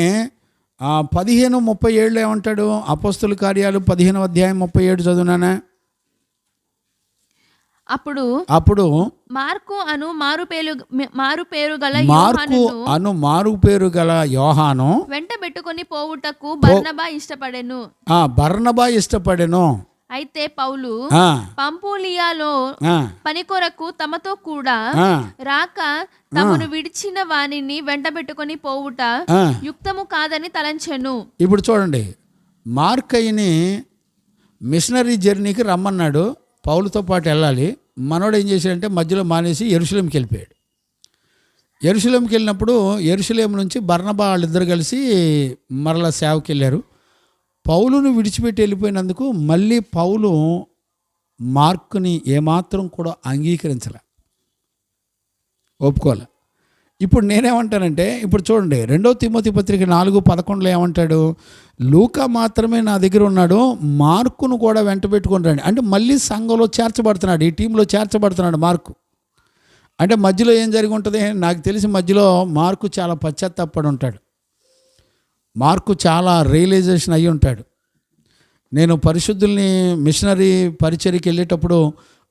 15:37 ఏమంటాడు? అపోస్తుల కార్యాలు 15వ అధ్యాయం 37 చదువునానా. అప్పుడు
మార్కు అను మారు
పేరు గల యోహాను
వెంట పెట్టుకొని పోవుటకు బర్నబా ఇష్టపడెను. అయితే పౌలు పంపూలియాలో పని కొరకు తమతో కూడా రాక తమను విడిచిన వానిని వెంట పెట్టుకొని పోవుట యుక్తము కాదని తలంచెను.
ఇప్పుడు చూడండి, మార్కయ్యని మిషనరీ జర్నీకి రమ్మన్నాడు, పౌలుతో పాటు వెళ్ళాలి. మనోడు ఏం చేశాడంటే మధ్యలో మానేసి యెరూషలేంకి వెళ్ళిపోయాడు. యెరూషలేంకి వెళ్ళినప్పుడు యెరూషలేం నుంచి బర్నబా వాళ్ళిద్దరు కలిసి మరలా సేవకి వెళ్ళారు. పౌలును విడిచిపెట్టి వెళ్ళిపోయినందుకు మళ్ళీ పౌలు మార్కుని ఏమాత్రం కూడా అంగీకరించలే. ఒప్పుకోలే. ఇప్పుడు నేనేమంటానంటే, ఇప్పుడు చూడండి 2 తిమోతి పత్రిక 4:11 ఏమంటాడు, లూకా మాత్రమే నా దగ్గర ఉన్నాడు, మార్కును కూడా వెంట పెట్టుకొని రండి. అంటే మళ్ళీ సంఘంలో చేర్చబడుతున్నాడు, ఈ టీంలో చేర్చబడుతున్నాడు మార్కు. అంటే మధ్యలో ఏం జరిగి ఉంటుంది నాకు తెలిసి, మధ్యలో మార్కు చాలా పశ్చాత్తాపడి ఉంటాడు, మార్కు చాలా రియలైజేషన్ అయ్యి ఉంటాడు. నేను పరిశుద్ధుల్ని మిషనరీ పరిచర్యకి వెళ్ళేటప్పుడు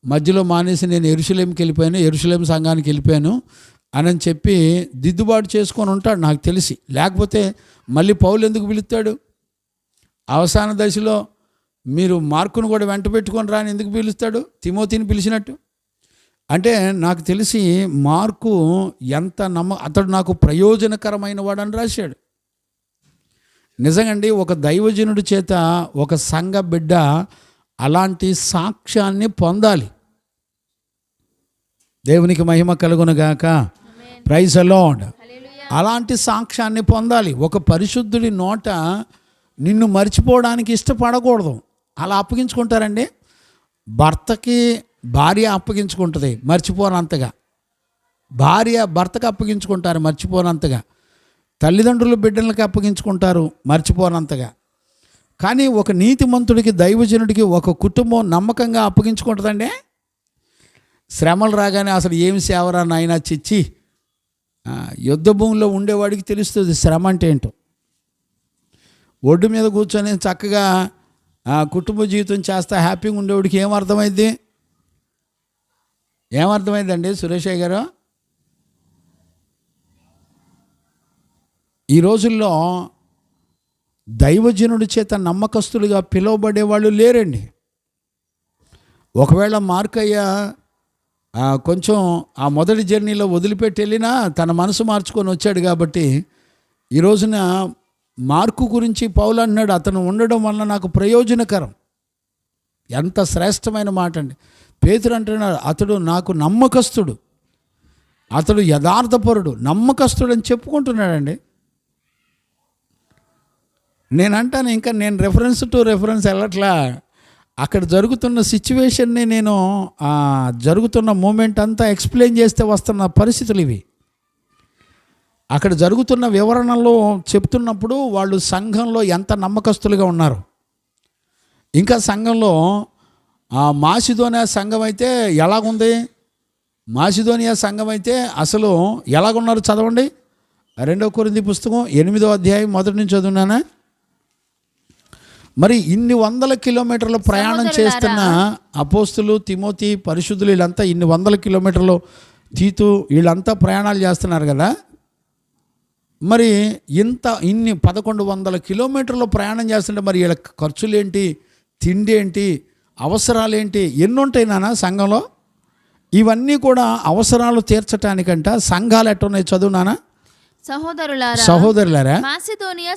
మధ్యలో మానేసి నేను యెరూషలేంకి వెళ్ళిపోయాను, యెరూషలేం సంఘానికి వెళ్ళిపోయాను అని చెప్పి దిద్దుబాటు చేసుకొని ఉంటాడు నాకు తెలిసి. లేకపోతే మళ్ళీ పౌలు ఎందుకు పిలుస్తాడు? అవసాన దశలో మీరు మార్కును కూడా వెంట పెట్టుకొని రాని ఎందుకు పిలుస్తాడు? తిమోతిని పిలిచినట్టు. అంటే నాకు తెలిసి మార్కు ఎంత అతడు నాకు ప్రయోజనకరమైన వాడని రాశాడు. నిజంగాండి, ఒక దైవజనుడి చేత ఒక సంఘ బిడ్డ అలాంటి సాక్ష్యాన్ని పొందాలి. దేవునికి మహిమ కలుగునుగాక. Praise the Lord. అలాంటి సాక్ష్యాన్ని పొందాలి. ఒక పరిశుద్ధుడి నోట నిన్ను మర్చిపోవడానికి ఇష్టపడకూడదు. అలా అప్పగించుకుంటారండి. భర్తకి భార్య అప్పగించుకుంటుంది మర్చిపోనంతగా, భార్య భర్తకు అప్పగించుకుంటారు మర్చిపోనంతగా, తల్లిదండ్రులు బిడ్డలకి అప్పగించుకుంటారు మర్చిపోనంతగా. కానీ ఒక నీతిమంతుడికి, దైవజనుడికి ఒక కుటుంబం నమ్మకంగా అప్పగించుకుంటుందండి. శ్రమలు రాగానే అసలు ఏమి సేవరా నాయనా చిచ్చి, యుద్ధ భూమిలో ఉండేవాడికి తెలుస్తుంది శ్రమ అంటే ఏంటో. ఒడ్డు మీద కూర్చొని చక్కగా కుటుంబ జీవితం చేస్తా హ్యాపీగా ఉండేవాడికి ఏమర్థమైంది? ఏమర్థమైందండి సురేషయ్య గారు? ఈ రోజుల్లో దైవజనుడి చేత నమ్మకస్తులుగా పిలువబడేవాళ్ళు లేరండి. ఒకవేళ మార్కయ్య కొంచెం ఆ మొదటి జర్నీలో వదిలిపెట్టి వెళ్ళినా తన మనసు మార్చుకొని వచ్చాడు కాబట్టి ఈ రోజున మార్కు గురించి పౌలు అన్నాడు, అతను ఉండడం వల్ల నాకు ప్రయోజనకరం. ఎంత శ్రేష్టమైన మాట అండి. పేతురు అంటున్నాడు, అతడు నాకు నమ్మకస్తుడు, అతడు యథార్థపరుడు, నమ్మకస్తుడు అని చెప్పుకుంటున్నాడండి. నేనంటాను, ఇంకా నేను రెఫరెన్స్ టు రెఫరెన్స్ వెళ్ళట్లా, అక్కడ జరుగుతున్న సిచ్యువేషన్ని నేను జరుగుతున్న మూమెంట్ అంతా ఎక్స్ప్లెయిన్ చేస్తే వస్తున్న పరిస్థితులు ఇవి. అక్కడ జరుగుతున్న వివరణలో చెప్తున్నప్పుడు వాళ్ళు సంఘంలో ఎంత నమ్మకస్తులుగా ఉన్నారు. ఇంకా సంఘంలో మాసిదోనియా సంఘం అయితే ఎలాగుంది? మాసిదోనియా సంఘం అయితే అసలు ఎలాగున్నారు చదవండి. 2 కొరింథీ పుస్తకం 8వ అధ్యాయం మొదటి నుంచి చదువునానా. మరి ఇన్ని 100 కిలోమీటర్లు ప్రయాణం చేస్తున్న అపోస్తులు, తిమోతి, పరిశుద్ధులు వీళ్ళంతా ఇన్ని 100 కిలోమీటర్లు, తీతు వీళ్ళంతా ప్రయాణాలు చేస్తున్నారు కదా. మరి ఇన్ని 1100 కిలోమీటర్లు ప్రయాణం చేస్తుంటే మరి వీళ్ళ ఖర్చులేంటి, తిండి ఏంటి, అవసరాలేంటి, ఎన్ని ఉంటాయి నాన్న సంఘంలో? ఇవన్నీ కూడా అవసరాలు తీర్చడానికంట సంఘాలు ఎట్టున్నాయి చదువునానా. సహోదరులారా, మాసిదోనియా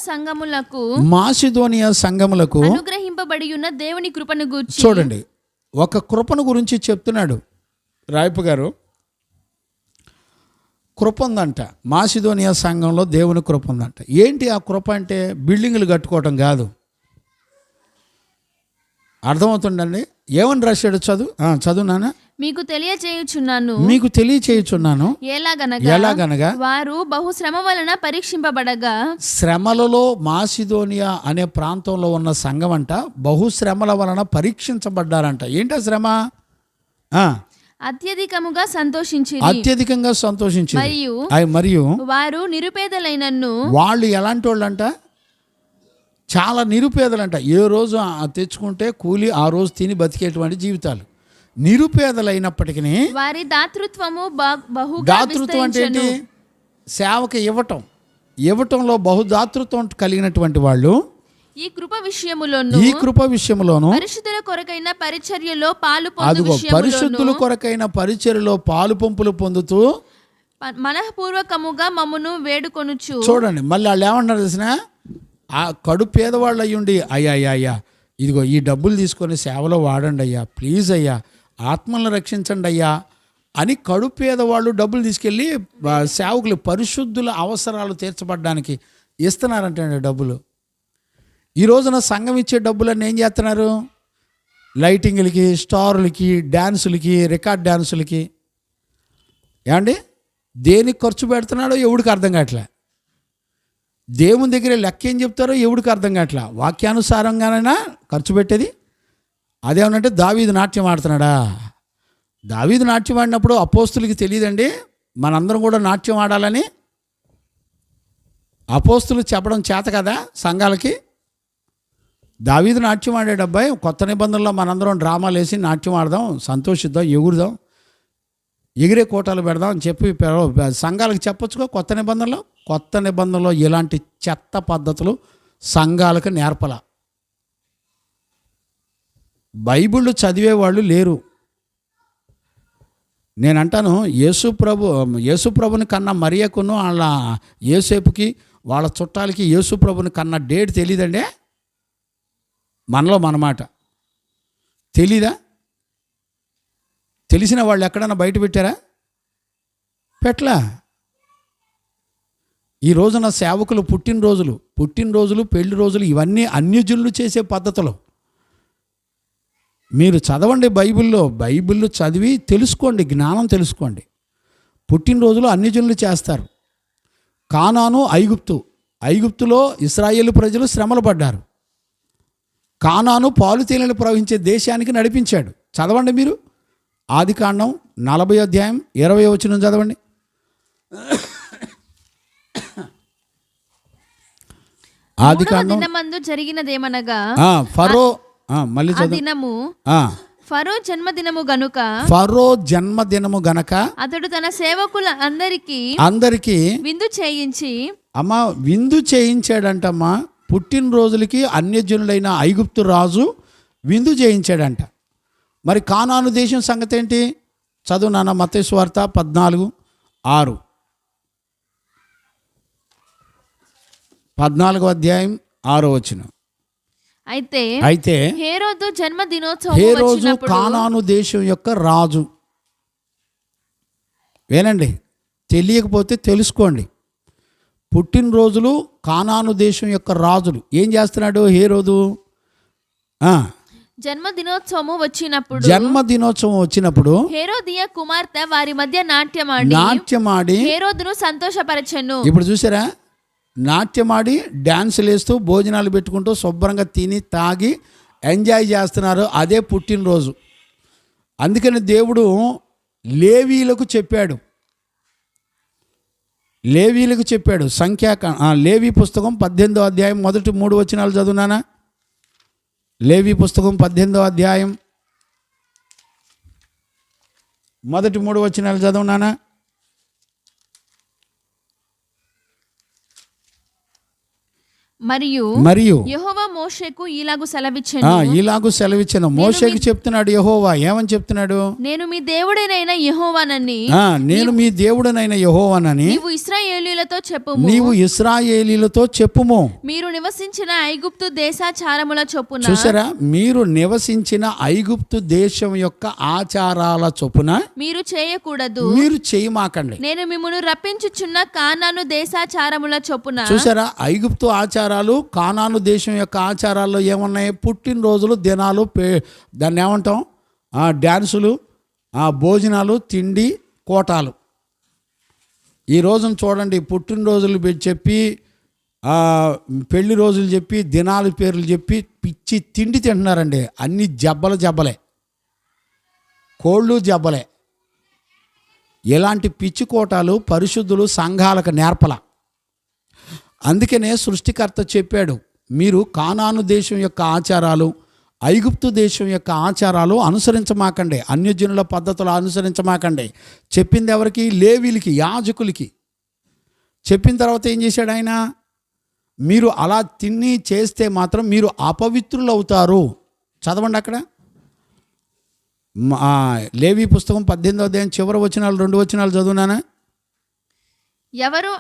సంఘములకు
అనుగ్రహింపబడి ఉన్న దేవుని కృపను గురించి
చూడండి. ఒక కృపను గురించి చెప్తున్నాడు రాయపు గారు. కృప ఉందంట మాసిదోనియా సంఘంలో, దేవుని కృప ఉందంట. ఏంటి ఆ కృప అంటే? బిల్డింగులు కట్టుకోవటం కాదు. అర్థమవుతుందండి? ఏమని రాశాడు? చదువునానా.
మీకు తెలియచేయుచున్నాను
ఎలాగనగా
వారు బహుశ్రమ వలన పరీక్షింపబడగా.
శ్రమలలో మాసిదోనియా అనే ప్రాంతంలో ఉన్న సంఘం అంట బహుశ్రమల వలన పరీక్షించబడ్డారంట. ఏంటా శ్రమ?
అత్యధికంగా సంతోషించి
మరియు
వారు నిరుపేదలైనను.
వాళ్ళు ఎలాంటి వాళ్ళంట? చాలా నిరుపేదలంట. ఏ రోజు తెచ్చుకుంటే కూలి ఆ రోజు తిని బతికేటువంటి జీవితాలు. నిరుపేదలైనప్పటికీ
వారి దాతృత్వం
అంటే ఏంటి? సేవకి ఇవ్వటంలో బహుదాతృత్వం కలిగినటువంటి వాళ్ళు
ఈ కృప విషయములోను పరిశుద్ధుల కొరకైన పరిచర్యలో
పరిశుద్ధుల కొరకైన పరిచర్యలో పాలు పంపులు పొందుతూ
మనఃపూర్వకముగా మమ్మును వేడుకొనుచు.
చూడండి, మళ్ళీ వాళ్ళు ఏమన్నారు తెలిసిన? ఆ కడు పేదవాళ్ళు అయ్యుండి, అయ్యా ఇదిగో ఈ డబ్బులు తీసుకొని సేవలో వాడండి అయ్యా, ప్లీజ్ అయ్యా, ఆత్మలను రక్షించండి అయ్యా అని కడు పేదవాళ్ళు డబ్బులు తీసుకెళ్ళి సేవకులు పరిశుద్ధుల అవసరాలు తీర్చబడడానికి ఇస్తున్నారంటే డబ్బులు. ఈ రోజున సంఘం ఇచ్చే డబ్బులన్నీ ఏం చేస్తున్నారు? లైటింగ్లకి, స్టార్లకి, డ్యాన్సులకి, రికార్డ్ డ్యాన్సులకి. ఏమండి? దేనికి ఖర్చు పెడుతున్నాడో ఎవడికి అర్థం కావట్లే, దేవుని దగ్గర లెక్క ఏం చెప్తారో ఎవడికి అర్థం కావట్లే. వాక్యానుసారంగానైనా ఖర్చు పెట్టేది. అదేమనంటే దావీదు నాట్యం ఆడుతున్నాడా? దావీదు నాట్యం ఆడినప్పుడు అపోస్తులకి తెలియదండి మనందరం కూడా నాట్యం ఆడాలని? అపోస్తులు చెప్పడం చేత కదా సంఘాలకి? దావీదు నాట్యం ఆడాడు అబ్బాయి, కొత్త నిబంధనలో మనందరం డ్రామాలు వేసి నాట్యం ఆడదాం, సంతోషిద్దాం, ఎగురుదాం, ఎగిరే కోటాలు పెడదాం అని చెప్పి సంఘాలకు చెప్పొచ్చుకో. కొత్త నిబంధనలో ఇలాంటి చెత్త పద్ధతులు సంఘాలకు నేర్పల. బైబిళ్ళు చదివేవాళ్ళు లేరు. నేనంటాను యేసుప్రభుని కన్నా మరియకును వాళ్ళ యోసేపుకి వాళ్ళ చుట్టాలకి యేసుప్రభుని కన్నా డేట్ తెలియదండి. మనలో మనమాట తెలీదా? తెలిసిన వాళ్ళు ఎక్కడన్నా బయట పెట్టారా? పెట్లా. ఈ రోజున సేవకులు పుట్టినరోజులు పెళ్లి రోజులు ఇవన్నీ అన్యజనులు చేసే పద్ధతులు. మీరు చదవండి బైబిల్లో చదివి తెలుసుకోండి, జ్ఞానం తెలుసుకోండి. పుట్టినరోజులు అన్యజనులు చేస్తారు. కానాను ఐగుప్తులో ఇశ్రాయేలు ప్రజలు శ్రమలు పడ్డారు. కానాను పాలు తేనెలు ప్రవహించే దేశానికి నడిపించాడు. చదవండి మీరు ఆదికాండం 40వ అధ్యాయం 20వ వచనం చదవండి. ఆదికాండం
జరిగినదేమనగా
ఫరో మళ్ళీ
ఫరో
జన్మదినము గనక
అతడు తన సేవకుల అందరికి
విందు చేయించాడంటమ్మా. పుట్టినరోజులకి అన్యజనులైన ఐగుప్తు రాజు విందు చేయించాడంట. మరి కానాను దేశం సంగతి ఏంటి? చదువు నాన్న, మత్తయి సువార్త 14:6, 14వ అధ్యాయం 6వ వచనం. అయితే హేరోదు కానాను దేశం యొక్క రాజు. వినండి, తెలియకపోతే తెలుసుకోండి. పుట్టినరోజులు కానాను దేశం యొక్క రాజులు ఏం చేస్తున్నాడు? హేరోదు
జన్మదినోత్సవం
వచ్చినప్పుడు
హేరోదియ కుమార్తె వారి మధ్య నాట్యమాడి హేరోదును సంతోషపరచెను.
ఇప్పుడు చూసారా, నాట్యమాడి డ్యాన్సులు వేస్తూ భోజనాలు పెట్టుకుంటూ శుభ్రంగా తిని తాగి ఎంజాయ్ చేస్తున్నారు. అదే పుట్టినరోజు. అందుకని దేవుడు లేవీలకు చెప్పాడు. లేవీ పుస్తకం 18వ అధ్యాయం మొదటి 3 వచనాలు చదువునానా? లేవీ పుస్తకం 18వ అధ్యాయం మొదటి 3 వచనాలు చదువునానా?
మరియు యెహోవా మోషేకు ఇలాగు
సెలవిచ్చెను. మోషేకు చెప్తున్నాడు యెహోవా. ఏమని చెప్తున్నాడు?
నేను మీ దేవుడనైన
యెహోవానని
నీవు
ఇశ్రాయేలీలతో చెప్పుము.
మీరు నివసించిన ఐగుప్తు దేశాచారముల చొప్పున.
చూసారా, మీరు నివసించిన ఐగుప్తు దేశం యొక్క ఆచారాల చొప్పున
మీరు చేయకూడదు,
మీరు చేయమాకండి.
నేను మిమ్మును రప్పించుచున్న కానాను దేశాచారముల చొప్పున.
చూసారా, ఐగుప్తు ఆచారాలు కానాను దేశం యొక్క ఆచారాల్లో ఏమున్నాయి? పుట్టినరోజులు, దినాలు, దాన్ని ఏమంటాం, డ్యాన్సులు, భోజనాలు, తిండి, కోటాలు. ఈ రోజున చూడండి, పుట్టినరోజులు చెప్పి పెళ్లి రోజులు చెప్పి దినాలు పేర్లు చెప్పి పిచ్చి తిండి తింటున్నారండి. అన్ని జబ్బలే, కోళ్ళు జబ్బలే. ఇలాంటి పిచ్చి కోటాలు పరిశుద్ధులు సంఘాలకు నేర్పల. అందుకనే సృష్టికర్త చెప్పాడు, మీరు కానాను దేశం యొక్క ఆచారాలు, ఐగుప్తు దేశం యొక్క ఆచారాలు అనుసరించమాకండి, అన్యజనుల పద్ధతులు అనుసరించమాకండి. చెప్పింది ఎవరికి? లేవీలకి, యాజకులకి చెప్పిన తర్వాత ఏం చేశాడు ఆయన? మీరు అలా తిని చేస్తే మాత్రం మీరు అపవిత్రులు అవుతారు. చదవండి అక్కడ లేవీ పుస్తకం 18వ అధ్యాయం చివరి వచనాలు 2 వచనాలు చదువునానా?
ఎవరును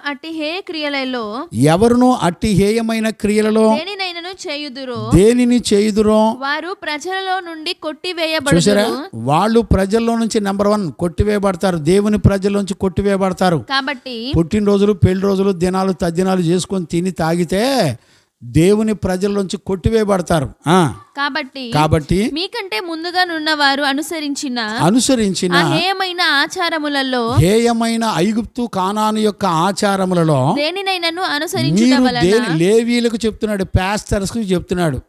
అట్టి హేయమైన క్రియలలో
దేనిని
చేయుదురో
వారు ప్రజలలో నుండి కొట్టివేయబడుదురు.
చూసారా, వాళ్ళు ప్రజల్లో నుంచి నెంబర్ 1 కొట్టివేయబడతారు. దేవుని ప్రజల నుంచి కొట్టివేయబడతారు.
కాబట్టి
పుట్టినరోజులు, పెళ్లి రోజులు, దినాలు, తద్దినాలు చేసుకొని తిని తాగితే దేవుని ప్రజల నుంచి కొట్టివేయబడతారు. కాబట్టి
మీకంటే ముందుగా నున్నవారు అనుసరించిన హేయమైన ఆచారములలో
హేయమైన ఐగుప్తు కానాను యొక్క ఆచారములలో
దేనినైనను అనుసరించుట వలన
లేవీయులకు చెప్తున్నాడు, పాస్టర్స్ కు చెప్తున్నాడు,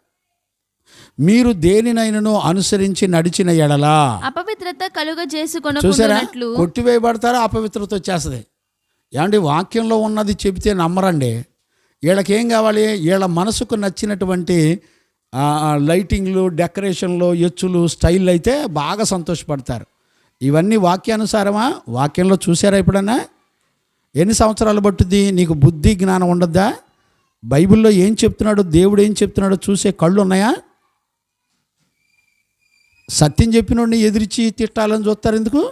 మీరు దేనినైనను అనుసరించి నడిచిన ఎడలా
అపవిత్రత కలుగ
చూసారా,
చేసుకొనుకున్నట్లు
కొట్టివేయబడతారా, అపవిత్రత వచ్చేస్తుంది. ఏమంటే వాక్యంలో ఉన్నది చెబితే నమ్మరండి. వీళ్ళకేం కావాలి? వీళ్ళ మనసుకు నచ్చినటువంటి లైటింగ్లు, డెకరేషన్లు, ఎచ్చులు, స్టైల్ అయితే బాగా సంతోషపడతారు. ఇవన్నీ వాక్యానుసారమా? వాక్యంలో చూసారా ఎప్పుడన్నా? ఎన్ని సంవత్సరాలు పట్టుద్ది? నీకు బుద్ధి జ్ఞానం ఉండద్దా? బైబిల్లో ఏం చెప్తున్నాడు, దేవుడు ఏం చెప్తున్నాడో చూసే కళ్ళు ఉన్నాయా? సత్యం చెప్పినోడిని ఎదిరించి తిట్టాలని చూస్తారు ఎందుకు?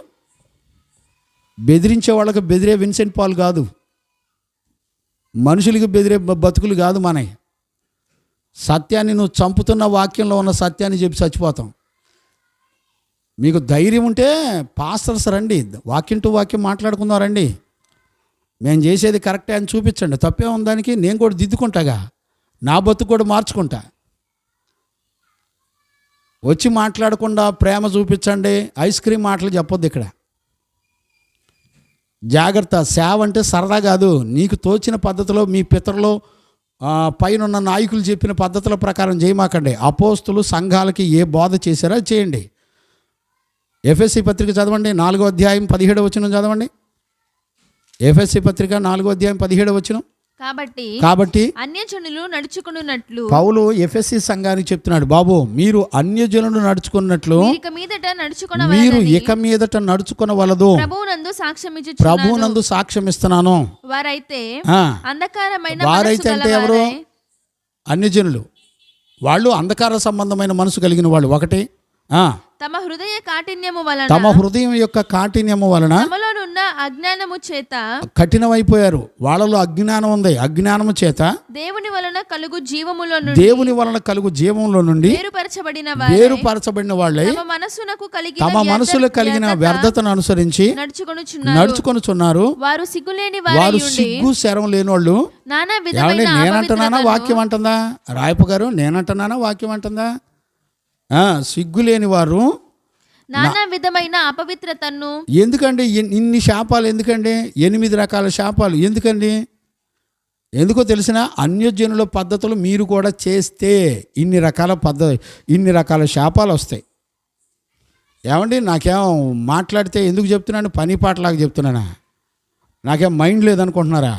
బెదిరించే వాళ్ళకి బెదిరే విన్సెంట్ పాల్ కాదు, మనుషులకి బెదిరే బతుకులు కాదు మనవి. సత్యాన్ని నువ్వు చంపుతున్న వాక్యంలో ఉన్న సత్యాన్ని చెప్పి చచ్చిపోతాం. మీకు ధైర్యం ఉంటే పాస్టర్స్ రండి, వాక్యం టు వాక్యం మాట్లాడుకుందాం రండి. మేము చేసేది కరెక్టే అని చూపించండి, తప్పే ఉందానికి. నేను కూడా దిద్దుకుంటాగా, నా బతుకు కూడా మార్చుకుంటా. వచ్చి మాట్లాడకుండా ప్రేమ చూపించండి, ఐస్ క్రీమ్ మాటలు చెప్పొద్దు ఇక్కడ. జాగ్రత్త. సేవ అంటే సరదా కాదు. నీకు తోచిన పద్ధతిలో మీ పితరులు పైన నాయకులు చెప్పిన పద్ధతుల ప్రకారం చేయమాకండి. అపోస్తులు సంఘాలకి ఏ బోధ చేశారో చేయండి. ఎఫెసీ పత్రిక చదవండి, 4వ అధ్యాయం 17వ వచనం చదవండి. ఎఫెసీ పత్రిక 4వ అధ్యాయం 17వ వచనం. కాబట్టి
అన్యజనులు నడుచుకున్నట్లు
పౌలు ఎఫెసీ సంఘానికి చెప్తున్నాడు, బాబు మీరు అన్యజనులు నడుచుకున్నట్లు మీరు ఇక మీదట నడుచుకొనవలదు. ప్రభువునందు సాక్ష్యం ఇస్తున్నాను.
వారైతే
అంటే ఎవరు? అన్యజనులు. వాళ్ళు అంధకార సంబంధమైన మనసు కలిగిన వాళ్ళు. ఒకటి,
తమ హృదయం
యొక్క కాఠిన్యము వలన
అజ్ఞానము చేత
కఠినమైపోయారు. వాళ్ళలో అజ్ఞానం ఉంది. అజ్ఞానము చేత
దేవుని వలన కలుగు జీవములో నుండి వేరుపరచబడిన వాళ్ళై తమ మనసులో కలిగిన వ్యర్థతను అనుసరించి నడుచుకొనుచున్నారు. వారు
సిగ్గు శరం లేని వాళ్ళు. నేనంటున్నానా వాక్యం అంటుందా? రాయపు గారు నేనంటున్నానా వాక్యం అంటుందా? సిగ్గు లేని వారు
నానా విధమైన అపవిత్రతను.
ఎందుకండి ఇన్ని శాపాలు? ఎందుకండి 8 రకాల శాపాలు? ఎందుకండి? ఎందుకో తెలిసిన అన్యజనుల పద్ధతులు మీరు కూడా చేస్తే ఇన్ని రకాల శాపాలు వస్తాయి. ఏమండి, నాకేం మాట్లాడితే ఎందుకు చెప్తున్నాను? పని పాటలాగా చెప్తున్నానా? నాకేం మైండ్ లేదనుకుంటున్నారా?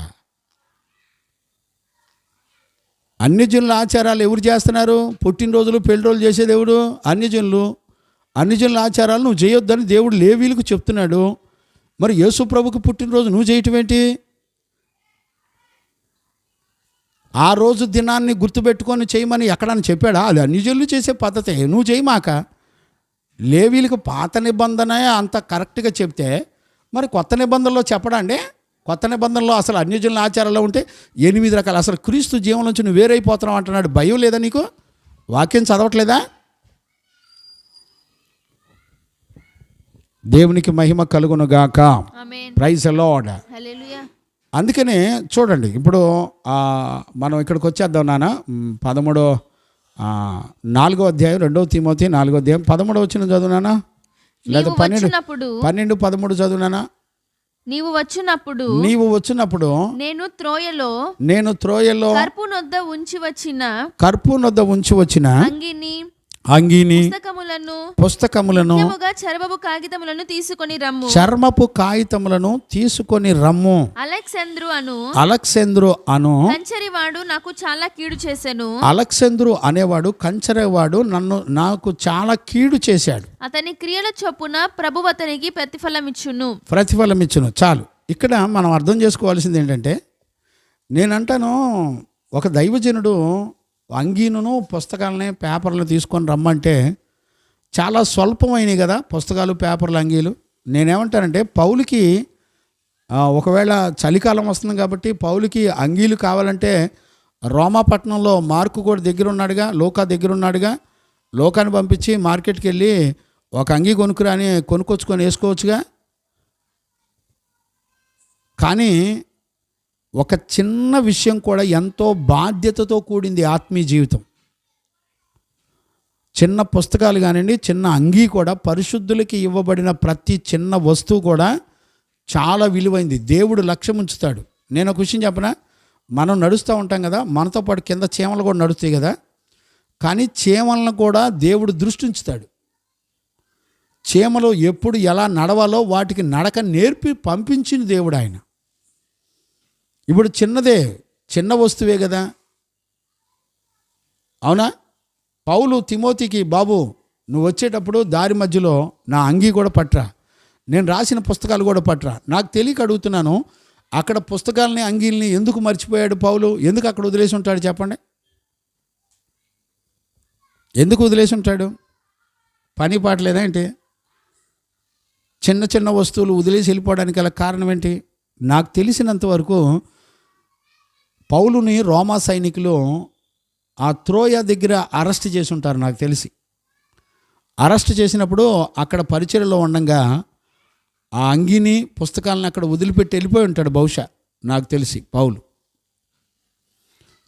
అన్యజనుల ఆచారాలు ఎవరు చేస్తున్నారు? పుట్టినరోజులు, పెళ్లి రోజులు చేసేది ఎవడు? అన్యజనుల ఆచారాలు నువ్వు చేయొద్దని దేవుడు లేవీలకు చెప్తున్నాడు. మరి యేసు ప్రభుకు పుట్టినరోజు నువ్వు చేయటం ఏంటి? ఆ రోజు దినాన్ని గుర్తుపెట్టుకొని చేయమని ఎక్కడని చెప్పాడా? అది అన్యజనులు చేసే పద్ధతే, నువ్వు చేయమాక. లేవీలకు పాత నిబంధన అంత కరెక్ట్గా చెప్తే మరి కొత్త నిబంధనలో చెప్పడండి. కొత్త నిబంధనలో అసలు అన్యజనుల ఆచారాల్లో ఉంటే 8 రకాలు. అసలు క్రీస్తు జీవం నుంచి నువ్వు వేరైపోతున్నావు అంటున్నాడు. భయం లేదా నీకు? వాక్యం చదవట్లేదా? దేవునికి మహిమ కలుగును గాక. Praise the Lord. అందుకనే చూడండి, ఇప్పుడు మనం ఇక్కడికి వచ్చేద్దాం నాన్న. 4వ అధ్యాయం 2వ తిమోతి 4వ అధ్యాయం 13వ వచనం చదువునానా, లేదా 12, 13 చదువునానా.
నీవు వచ్చినప్పుడు నేను త్రోయలో కర్పు నొద్ద ఉంచి వచ్చిన అంగీని పుస్తకములను చర్మపు కాగితములను తీసుకొని రమ్ము. అలెక్సాంద్రు అను కంచరివాడు నాకు చాలా కీడు చేశాను.
అలెక్సాంద్రు అనేవాడు కంచరేవాడు నాకు చాలా కీడు చేశాడు.
అతని క్రియల చొప్పున ప్రభువు అతనికి
ప్రతిఫలం ఇచ్చును. చాలు. ఇక్కడ మనం అర్థం చేసుకోవాల్సింది ఏంటంటే, నేనంటాను ఒక దైవజనుడు అంగీను పుస్తకాలని పేపర్లు తీసుకొని రమ్మంటే చాలా స్వల్పమైనవి కదా పుస్తకాలు, పేపర్లు, అంగీలు. నేనేమంటానంటే పౌలుకి ఒకవేళ చలికాలం వస్తుంది కాబట్టి పౌలుకి అంగీలు కావాలంటే రోమాపట్నంలో మార్కు కూడా దగ్గర ఉన్నాడుగా, లోకా దగ్గర ఉన్నాడుగా. లోకాన్ని పంపించి మార్కెట్కి వెళ్ళి ఒక అంగీ కొనుక్కురా అని కొనుక్కొచ్చుకొని వేసుకోవచ్చుగా. కానీ ఒక చిన్న విషయం కూడా ఎంతో బాధ్యతతో కూడింది ఆత్మీయ జీవితం. చిన్న పుస్తకాలు కానివ్వండి, చిన్న అంగీ కూడా, పరిశుద్ధులకి ఇవ్వబడిన ప్రతి చిన్న వస్తువు కూడా చాలా విలువైంది. దేవుడు లక్ష్యం ఉంచుతాడు. నేను ఒక విషయం చెప్పనా, మనం నడుస్తూ ఉంటాం కదా, మనతో పాటు కింద చీమలు కూడా నడుస్తాయి కదా, కానీ చీమలను కూడా దేవుడు దృష్టి ఉంచుతాడు. చీమలు ఎప్పుడు ఎలా నడవాలో వాటికి నడక నేర్పి పంపించిన దేవుడు ఆయన. ఇప్పుడు చిన్న వస్తువే కదా, అవునా? పౌలు తిమోతికి, బాబు నువ్వు వచ్చేటప్పుడు దారి మధ్యలో నా అంగీ కూడా పట్రా, నేను రాసిన పుస్తకాలు కూడా పట్రా. నాకు తెలియక అడుగుతున్నాను, అక్కడ పుస్తకాలని అంగీల్ని ఎందుకు మర్చిపోయాడు పౌలు? ఎందుకు అక్కడ వదిలేసి ఉంటాడు చెప్పండి? ఎందుకు వదిలేసి ఉంటాడు? పని పాట లేదా ఏంటి? చిన్న చిన్న వస్తువులు వదిలేసి వెళ్ళిపోవడానికి గల కారణం ఏంటి? నాకు తెలిసినంత వరకు పౌలుని రోమా సైనికులు ఆ త్రోయ దగ్గర అరెస్ట్ చేసి ఉంటారు నాకు తెలిసి. అరెస్ట్ చేసినప్పుడు అక్కడ పరిచర్యలో ఉండగా ఆ అంగీని పుస్తకాలను అక్కడ వదిలిపెట్టి వెళ్ళిపోయి ఉంటాడు బహుశా, నాకు తెలిసి పౌలు.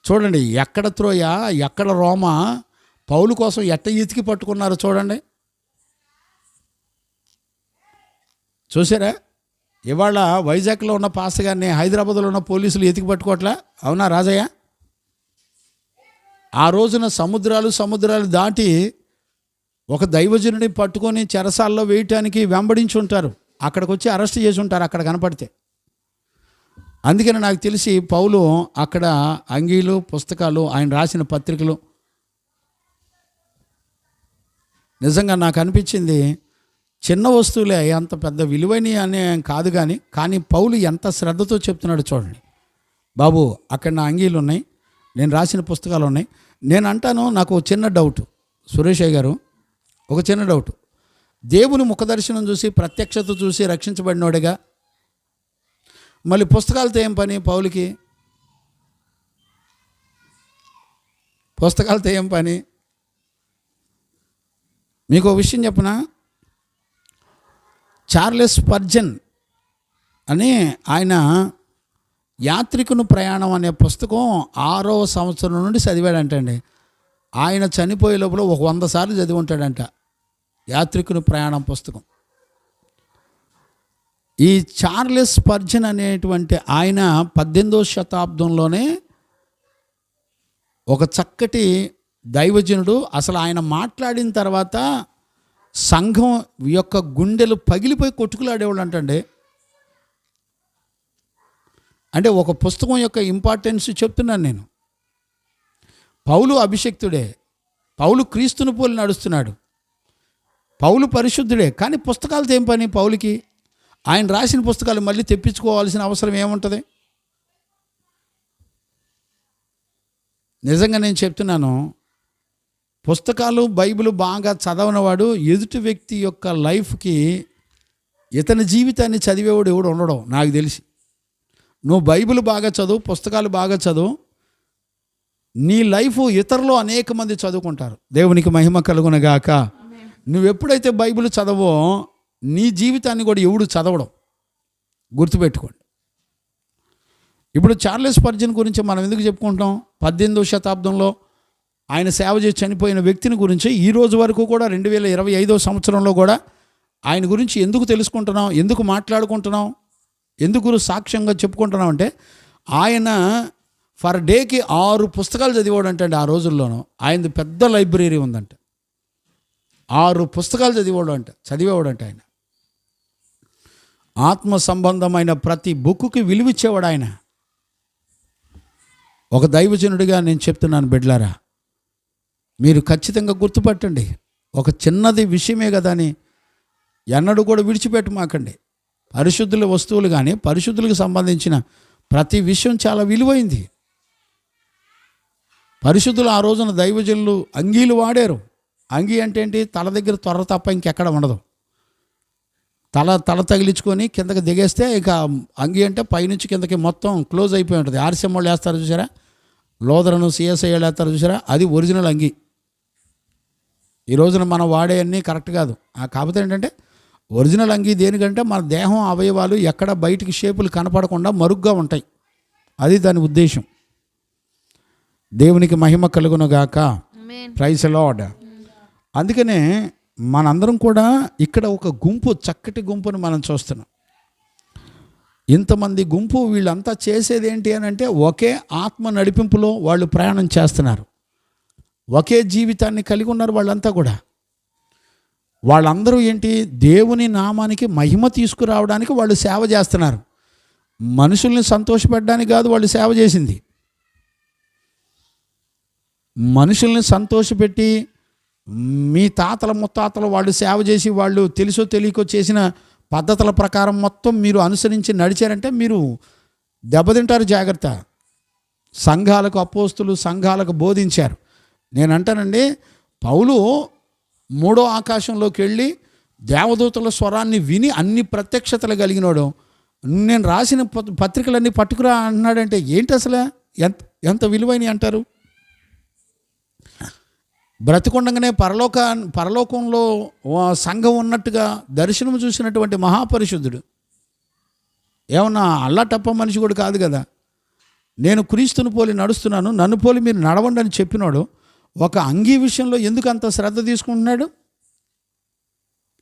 చూడండి, ఎక్కడ త్రోయ ఎక్కడ రోమా, పౌలు కోసం ఎట్ట ఎతికి పట్టుకున్నారు చూడండి. చూసారా? ఇవాళ వైజాగ్లో ఉన్న పాస్టర్ గారిని హైదరాబాద్లో ఉన్న పోలీసులు ఎతికి పట్టుకోవట్లా, అవునా రాజయ్య? ఆ రోజున సముద్రాలు దాటి ఒక దైవజనుడిని పట్టుకొని చెరసాల్లో వేయటానికి వెంబడించి ఉంటారు. అక్కడికి వచ్చి అరెస్ట్ చేసి ఉంటారు అక్కడ కనపడితే. అందుకని నాకు తెలిసి పౌలు అక్కడ అంగీలు, పుస్తకాలు, ఆయన రాసిన పత్రికలు, నిజంగా నాకు అనిపించింది చిన్న వస్తువులే, అంత పెద్ద విలువైనవి అనే కాదు, కానీ పౌలు ఎంత శ్రద్ధతో చెప్తున్నాడు చూడండి. బాబు అక్కడ నా అంగీలు ఉన్నాయి, నేను రాసిన పుస్తకాలు ఉన్నాయి. నేను అంటాను, నాకు ఒక చిన్న డౌట్, సురేష్ అయ్య గారు, ఒక చిన్న డౌట్. దేవుని ముఖదర్శనం చూసి, ప్రత్యక్షత చూసి రక్షించబడినోడేగా, మళ్ళీ పుస్తకాలతో ఏం పని పౌలుకి? పుస్తకాలతో ఏం పని? మీకు ఒక విషయం చెప్పనా, చార్లెస్ స్పర్జన్ అని ఆయన యాత్రికుని ప్రయాణం అనే పుస్తకం 6వ సంవత్సరం నుండి చదివాడంటండి. ఆయన చనిపోయే లోపల ఒక 100 సార్లు చదివి ఉంటాడంట యాత్రికుని ప్రయాణం పుస్తకం. ఈ చార్లెస్ స్పర్జన్ అనేటువంటి ఆయన 18వ శతాబ్దంలోనే ఒక చక్కటి దైవజనుడు. అసలు ఆయన మాట్లాడిన తర్వాత సంఘం యొక్క గుండెలు పగిలిపోయి కొట్టుకులాడేవాళ్ళు అంటండి. అంటే ఒక పుస్తకం యొక్క ఇంపార్టెన్స్ చెప్తున్నాను నేను. పౌలు అభిషక్తుడే, పౌలు క్రీస్తుని పోలి నడుస్తున్నాడు, పౌలు పరిశుద్ధుడే, కానీ పుస్తకాలతో ఏం పని పౌలుకి? ఆయన రాసిన పుస్తకాలు మళ్ళీ తెప్పించుకోవాల్సిన అవసరం ఏముంటుంది? నిజంగా నేను చెప్తున్నాను, పుస్తకాలు బైబిల్ బాగా చదవనవాడు ఎదుటి వ్యక్తి యొక్క లైఫ్కి, ఇతని జీవితాన్ని చదివేవాడు ఎవడు ఉండడం నాకు తెలిసి. నువ్వు బైబిల్ బాగా చదువు, పుస్తకాలు బాగా చదువు, నీ లైఫ్ ఇతరులు అనేక మంది చదువుకుంటారు. దేవునికి మహిమ కలుగునగాక. నువ్వు ఎప్పుడైతే బైబిల్ చదవో నీ జీవితాన్ని కూడా ఎవడు చదవడం, గుర్తుపెట్టుకోండి. ఇప్పుడు చార్లెస్ స్పర్జన్ గురించి మనం ఎందుకు చెప్పుకుంటాం? 18వ శతాబ్దంలో ఆయన సేవ చేసి చనిపోయిన వ్యక్తిని గురించి ఈ రోజు వరకు కూడా 2025వ సంవత్సరంలో కూడా ఆయన గురించి ఎందుకు తెలుసుకుంటున్నాం, ఎందుకు మాట్లాడుకుంటున్నాం, ఎందుకు సాక్ష్యంగా చెప్పుకుంటున్నాం అంటే, ఆయన ఫర్ డేకి 6 పుస్తకాలు చదివాడంటే ఆ రోజుల్లోనూ. ఆయనది పెద్ద లైబ్రరీ ఉందంట, 6 పుస్తకాలు చదివేవాడంట ఆయన. ఆత్మ సంబంధమైన ప్రతి బుక్కి విలువిచ్చేవాడు ఆయన. ఒక దైవజనుడిగా నేను చెప్తున్నాను, బిడ్డలారా, మీరు ఖచ్చితంగా గుర్తుపట్టండి. ఒక చిన్నది విషయమే కదా అని ఎన్నడూ కూడా విడిచిపెట్టమాకండి. పరిశుద్ధుల వస్తువులు కానీ, పరిశుద్ధులకు సంబంధించిన ప్రతి విషయం చాలా విలువైంది. పరిశుద్ధులు ఆ రోజున దైవజనులు అంగీలు వాడారు. అంగీ అంటే ఏంటి? తల దగ్గర త్వర తప్ప ఇంకెక్కడ ఉండదు. తల తగిలించుకొని కిందకి దిగేస్తే ఇక అంగీ అంటే పైనుంచి కిందకి మొత్తం క్లోజ్ అయిపోయి ఉంటుంది. ఆర్సీఎం వాళ్ళు వేస్తారు చూసారా, లోదరను సిఎస్ఐ వాళ్ళు వేస్తారు చూసారా, అది ఒరిజినల్ అంగీ. ఈ రోజున మనం వాడే అన్నీ కరెక్ట్ కాదు. కాకపోతే ఏంటంటే ఒరిజినల్ అంగీ దేనికంటే మన దేహం అవయవాలు ఎక్కడ బయటికి షేపులు కనపడకుండా మరుగ్గా ఉంటాయి. అది దాని ఉద్దేశం. దేవునికి మహిమ కలుగునుగాక.
ఆమేన్.
Praise the Lord. అందుకనే మనందరం కూడా ఇక్కడ ఒక గుంపు, చక్కటి గుంపును మనం చూస్తున్నాం. ఇంతమంది గుంపు, వీళ్ళంతా చేసేది ఏంటి అని అంటే ఒకే ఆత్మ నడిపింపులో వాళ్ళు ప్రయాణం చేస్తున్నారు. ఒకే జీవితాన్ని కలిగి ఉన్నారు వాళ్ళంతా కూడా. వాళ్ళందరూ ఏంటి, దేవుని నామానికి మహిమ తీసుకురావడానికి వాళ్ళు సేవ చేస్తున్నారు. మనుషుల్ని సంతోషపెట్టడానికి కాదు వాళ్ళు సేవ చేసింది. మనుషుల్ని సంతోషపెట్టి మీ తాతల ముత్తాతలు వాళ్ళు సేవ చేసి వాళ్ళు తెలుసో తెలియకో చేసిన పద్ధతుల ప్రకారం మొత్తం మీరు అనుసరించి నడిచారంటే మీరు దెబ్బతింటారు. జాగ్రత్త. సంఘాలకు అపోస్తులు సంఘాలకు బోధించారు. నేను అంటానండి, పౌలు 3వ ఆకాశంలోకి వెళ్ళి దేవదూతల స్వరాన్ని విని అన్ని ప్రత్యక్షతలు కలిగినాడు. నేను రాసిన పత్రికలన్నీ పట్టుకురా అంటున్నాడంటే ఏంటి అసలు? ఎంత విలువైనవి అంటారు? బ్రతికొండగానే పరలోకంలో సంఘం ఉన్నట్టుగా దర్శనం చూసినటువంటి మహాపరిశుద్ధుడు. ఏమన్నా అల్లాటప్ప మనిషి కూడా కాదు కదా. నేను క్రీస్తుని పోలి నడుస్తున్నాను, నన్ను పోలి మీరు నడవండి అని చెప్పినాడు. ఒక అంగీ విషయంలో ఎందుకు అంత శ్రద్ధ తీసుకుంటున్నాడు?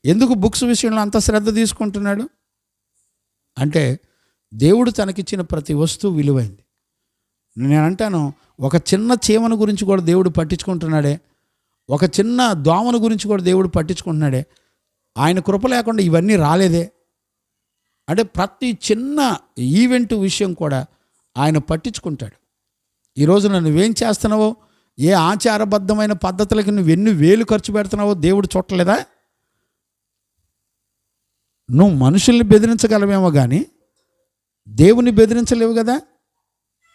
ఎందుకు బుక్స్ విషయంలో అంత శ్రద్ధ తీసుకుంటున్నాడు అంటే దేవుడు తనకిచ్చిన ప్రతి వస్తువు విలువైంది. నేను అంటాను, ఒక చిన్న చీమను గురించి కూడా దేవుడు పట్టించుకుంటున్నాడే, ఒక చిన్న దోమను గురించి కూడా దేవుడు పట్టించుకుంటున్నాడే. ఆయన కృప లేకుండా ఇవన్నీ రాలేదే. అంటే ప్రతి చిన్న ఈవెంట్ విషయం కూడా ఆయన పట్టించుకుంటాడు. ఈరోజు నువ్వేం చేస్తున్నావో, ఏ ఆచారబద్ధమైన పద్ధతులకి నువ్వు ఎన్ని వేలు ఖర్చు పెడుతున్నావో దేవుడు చూడలేదా? నువ్వు మనుషుల్ని బెదిరించగలవేమో కానీ దేవుని బెదిరించలేవు కదా.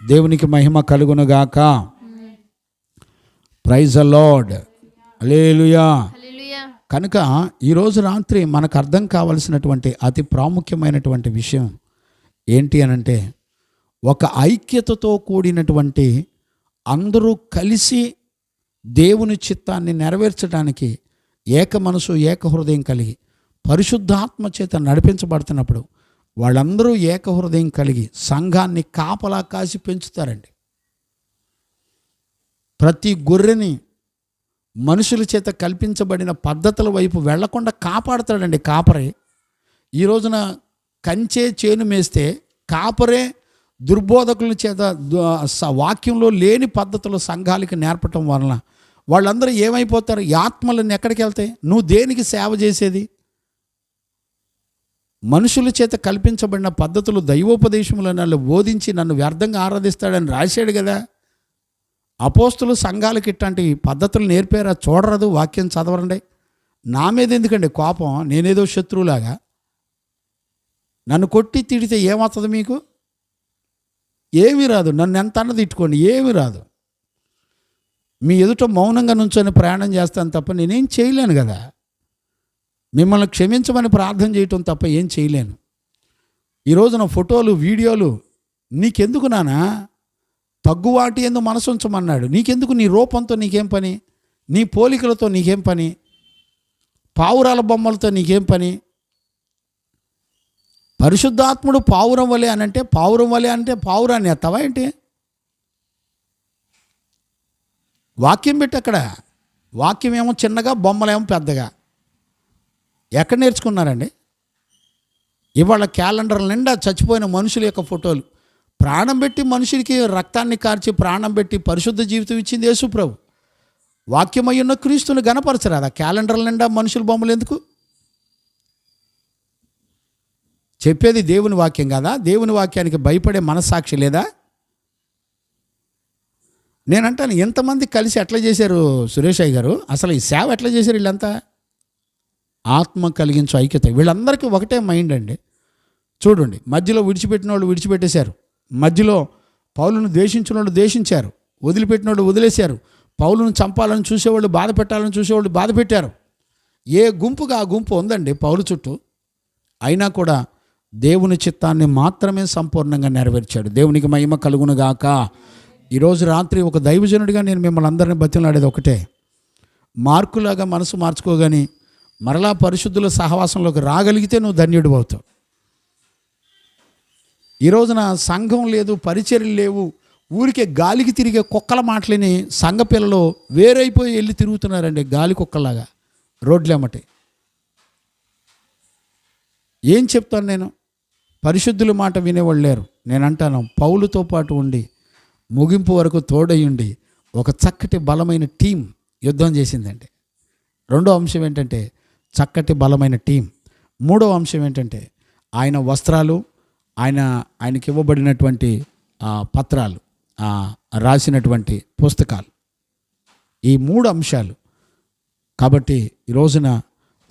దేవునికి మహిమ కలుగునుగాక. Praise the Lord. హల్లెలూయా.
హల్లెలూయా.
కనుక ఈరోజు రాత్రి మనకు అర్థం కావలసినటువంటి అతి ప్రాముఖ్యమైనటువంటి విషయం ఏంటి అనంటే, ఒక ఐక్యతతో కూడినటువంటి అందరూ కలిసి దేవుని చిత్తాన్ని నెరవేర్చడానికి ఏక మనసు ఏక హృదయం కలిగి పరిశుద్ధాత్మ చేత నడిపించబడుతున్నప్పుడు వాళ్ళందరూ ఏక హృదయం కలిగి సంఘాన్ని కాపలా కాసి పెంచుతారండి. ప్రతి గొర్రెని మనుషుల చేత కల్పించబడిన పద్ధతుల వైపు వెళ్లకుండా కాపాడుతాడండి కాపరే. ఈ రోజున కంచే చేను మేస్తే కాపరే దుర్బోధకుల చేత వాక్యంలో లేని పద్ధతులు సంఘాలకి నేర్పటం వలన వాళ్ళందరూ ఏమైపోతారు? ఈ ఆత్మలన్నీ ఎక్కడికి వెళ్తాయి? నువ్వు దేనికి సేవ చేసేది? మనుషుల చేత కల్పించబడిన పద్ధతులు దైవోపదేశములను నన్ను బోధించి నన్ను వ్యర్థంగా ఆరాధిస్తాడని రాశాడు కదా. అపోస్తులు సంఘాలకి ఇట్లాంటి పద్ధతులు నేర్పారా? చూడరాదు, వాక్యం చదవరండి. నా మీద ఎందుకండి కోపం? నేనేదో శత్రువులాగా. నన్ను కొట్టి తిడితే ఏమవుతుంది మీకు? ఏమీ రాదు. నన్ను ఎంత అన్నది తిట్టుకోండి, ఏమీ రాదు. మీ ఎదుట మౌనంగా నుంచొని ప్రయాణం చేస్తాను తప్ప నేనేం చేయలేను కదా. మిమ్మల్ని క్షమించమని ప్రార్థన చేయటం తప్ప ఏం చేయలేను. ఈరోజు నా ఫోటోలు వీడియోలు నీకెందుకు నానా? తగ్గువాటి ఎందుకు మనసు ఉంచమన్నాడు. నీకెందుకు? నీ రూపంతో నీకేం పని? నీ పోలికలతో నీకేం పని? పావురాల బొమ్మలతో నీకేం పని? పరిశుద్ధాత్ముడు పావురం వలె అనంటే పావురం వలె అంటే పావురాన్ని ఎత్తవా ఏంటి? వాక్యం పెట్టి అక్కడ. వాక్యం ఏమో చిన్నగా, బొమ్మలేమో పెద్దగా. ఎక్కడ నేర్చుకున్నారండి? ఇవాళ క్యాలెండర్ నిండా చచ్చిపోయిన మనుషుల యొక్క ఫోటోలు. ప్రాణం పెట్టి మనుషులకి రక్తాన్ని కార్చి ప్రాణం పెట్టి పరిశుద్ధ జీవితం ఇచ్చింది యేసు ప్రభు. వాక్యమై ఉన్న క్రీస్తుని గణపరచరాదా? క్యాలెండర్ల నిండా మనుషుల బొమ్మలు ఎందుకు? చెప్పేది దేవుని వాక్యం కదా. దేవుని వాక్యానికి భయపడే మనస్సాక్షి లేదా? నేనంటాను, ఎంతమంది కలిసి ఎట్లా చేశారు సురేష్ అయ్య గారు? అసలు ఈ సేవ ఎట్లా చేశారు వీళ్ళంతా? ఆత్మ కలిగించు ఐక్యత. వీళ్ళందరికీ ఒకటే మైండ్ అండి. చూడండి, మధ్యలో విడిచిపెట్టిన వాళ్ళు విడిచిపెట్టేశారు. మధ్యలో పౌలును ద్వేషించిన వాళ్ళు ద్వేషించారు. వదిలిపెట్టిన వాళ్ళు వదిలేశారు. పౌలును చంపాలని చూసేవాళ్ళు, బాధ పెట్టాలని చూసేవాళ్ళు బాధ పెట్టారు. ఏ గుంపుగా ఆ గుంపు ఉందండి పౌలు చుట్టూ. అయినా కూడా దేవుని చిత్తాన్ని మాత్రమే సంపూర్ణంగా నెరవేర్చాడు. దేవునికి మహిమ కలుగునుగాక. ఈరోజు రాత్రి ఒక దైవజనుడిగా నేను మిమ్మల్ని అందరినీ బతిమలాడేది ఒకటే, మార్కులాగా మనసు మార్చుకోగాని మరలా పరిశుద్ధుల సహవాసంలోకి రాగలిగితే నువ్వు ధన్యుడు అవుతావు. ఈ రోజున సంఘం లేదు, పరిచర్యలు లేవు, ఊరికే గాలికి తిరిగే కుక్కల మాటలని సంఘ పిల్లలు వేరైపోయి వెళ్ళి తిరుగుతున్నారండి గాలి కుక్కలాగా రోడ్లెమ్మటి. ఏం చెప్తాను నేను? పరిశుద్ధుల మాట వినేవాళ్ళు లేరు. నేను అంటాను, పౌలుతో పాటు ఉండి ముగింపు వరకు తోడయ్యుండి ఒక చక్కటి బలమైన టీం యుద్ధం చేసిందండి. రెండో అంశం ఏంటంటే చక్కటి బలమైన టీం. మూడో అంశం ఏంటంటే ఆయన వస్త్రాలు, ఆయనకి ఇవ్వబడినటువంటి పత్రాలు, రాసినటువంటి పుస్తకాలు. ఈ మూడు అంశాలు. కాబట్టి ఈ రోజున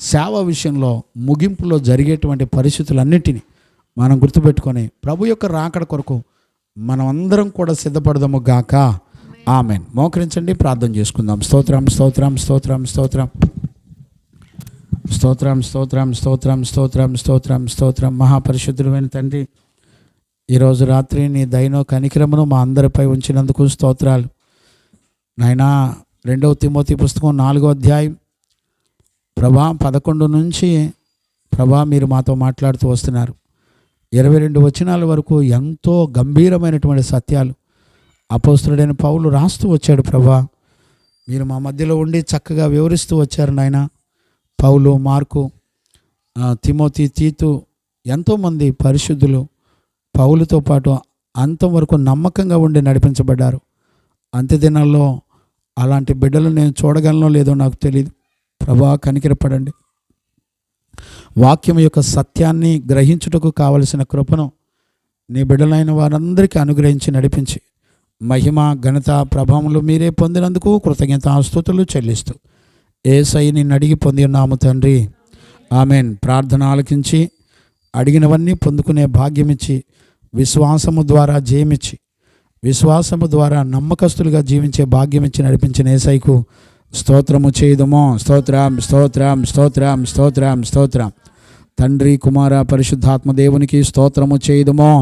సేవ విషయంలో ముగింపులో జరిగేటువంటి పరిస్థితులన్నిటినీ మనం గుర్తుపెట్టుకొని ప్రభు యొక్క రాకడ కొరకు మనం అందరం కూడా సిద్ధపడదాము గాక. ఆమెన్. మోకరించండి, ప్రార్థన చేసుకుందాం. స్తోత్రం స్తోత్రం స్తోత్రం స్తోత్రం స్తోత్రం స్తోత్రం స్తోత్రం స్తోత్రం స్తోత్రం స్తోత్రం. మహాపరిశుద్ధుడైన తండ్రి, ఈరోజు రాత్రి నీ దయను కనికరమును మా అందరిపై ఉంచినందుకు స్తోత్రాలు నాయనా. 2 తిమోతి పుస్తకం 4వ అధ్యాయం ప్రభా 11 నుంచి ప్రభా మీరు మాతో మాట్లాడుతూ వస్తున్నారు. 22 వచనాల వరకు ఎంతో గంభీరమైనటువంటి సత్యాలు అపోస్తలుడైన పౌలు రాస్తూ వచ్చాడు. ప్రభా మీరు మా మధ్యలో ఉండి చక్కగా వివరిస్తూ వచ్చారు నాయన. పౌలు, మార్కు, తిమోతి, తీతు ఎంతోమంది పరిశుద్ధులు పౌలుతో పాటు అంతం వరకు నమ్మకంగా ఉండి నడిపించబడ్డారు. అంత్య దినాల్లో అలాంటి బిడ్డలు నేను చూడగలనో లేదో నాకు తెలియదు. ప్రభా కనికరపడండి. వాక్యం యొక్క సత్యాన్ని గ్రహించుటకు కావలసిన కృపను నీ బిడ్డలైన వారందరికీ అనుగ్రహించి నడిపించి మహిమ, ఘనత, ప్రభావములు మీరే పొందినందుకు కృతజ్ఞతాస్తుతులు చెల్లిస్తూ యేసయ్య నిన్ను అడిగి పొంది ఉన్నాము తండ్రి. ఆమెన్. ప్రార్థన ఆలకించి అడిగినవన్నీ పొందుకునే భాగ్యమిచ్చి విశ్వాసము ద్వారా జయమిచ్చి విశ్వాసము ద్వారా నమ్మకస్తులుగా జీవించే భాగ్యమిచ్చి నడిపించిన యేసయ్యకు స్తోత్రము చేయుదుము. స్తోత్రం స్తోత్రం స్తోత్రం స్తోత్రం స్తోత్రం. తండ్రి, కుమార, పరిశుద్ధాత్మ దేవునికి స్తోత్రము చేయుదుము.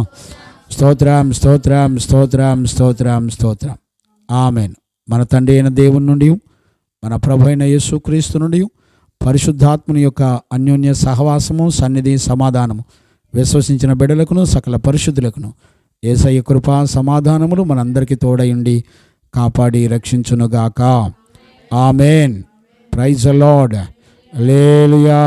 స్తోత్రం స్తోత్రం స్తోత్రం స్తోత్రం స్తోత్రం. ఆమెన్. మన తండ్రి అయిన దేవుని నుండి, మన ప్రభు అయిన యేసుక్రీస్తు నుండి, పరిశుద్ధాత్మని యొక్క అన్యోన్య సహవాసము, సన్నిధి, సమాధానము విశ్వసించిన బిడ్డలకును సకల పరిశుద్ధులకును యేసయ్య కృపా సమాధానములు మనందరికీ తోడయుండి కాపాడి రక్షించునుగాక. ఆమెన్. Praise the Lord. హల్లెలూయా.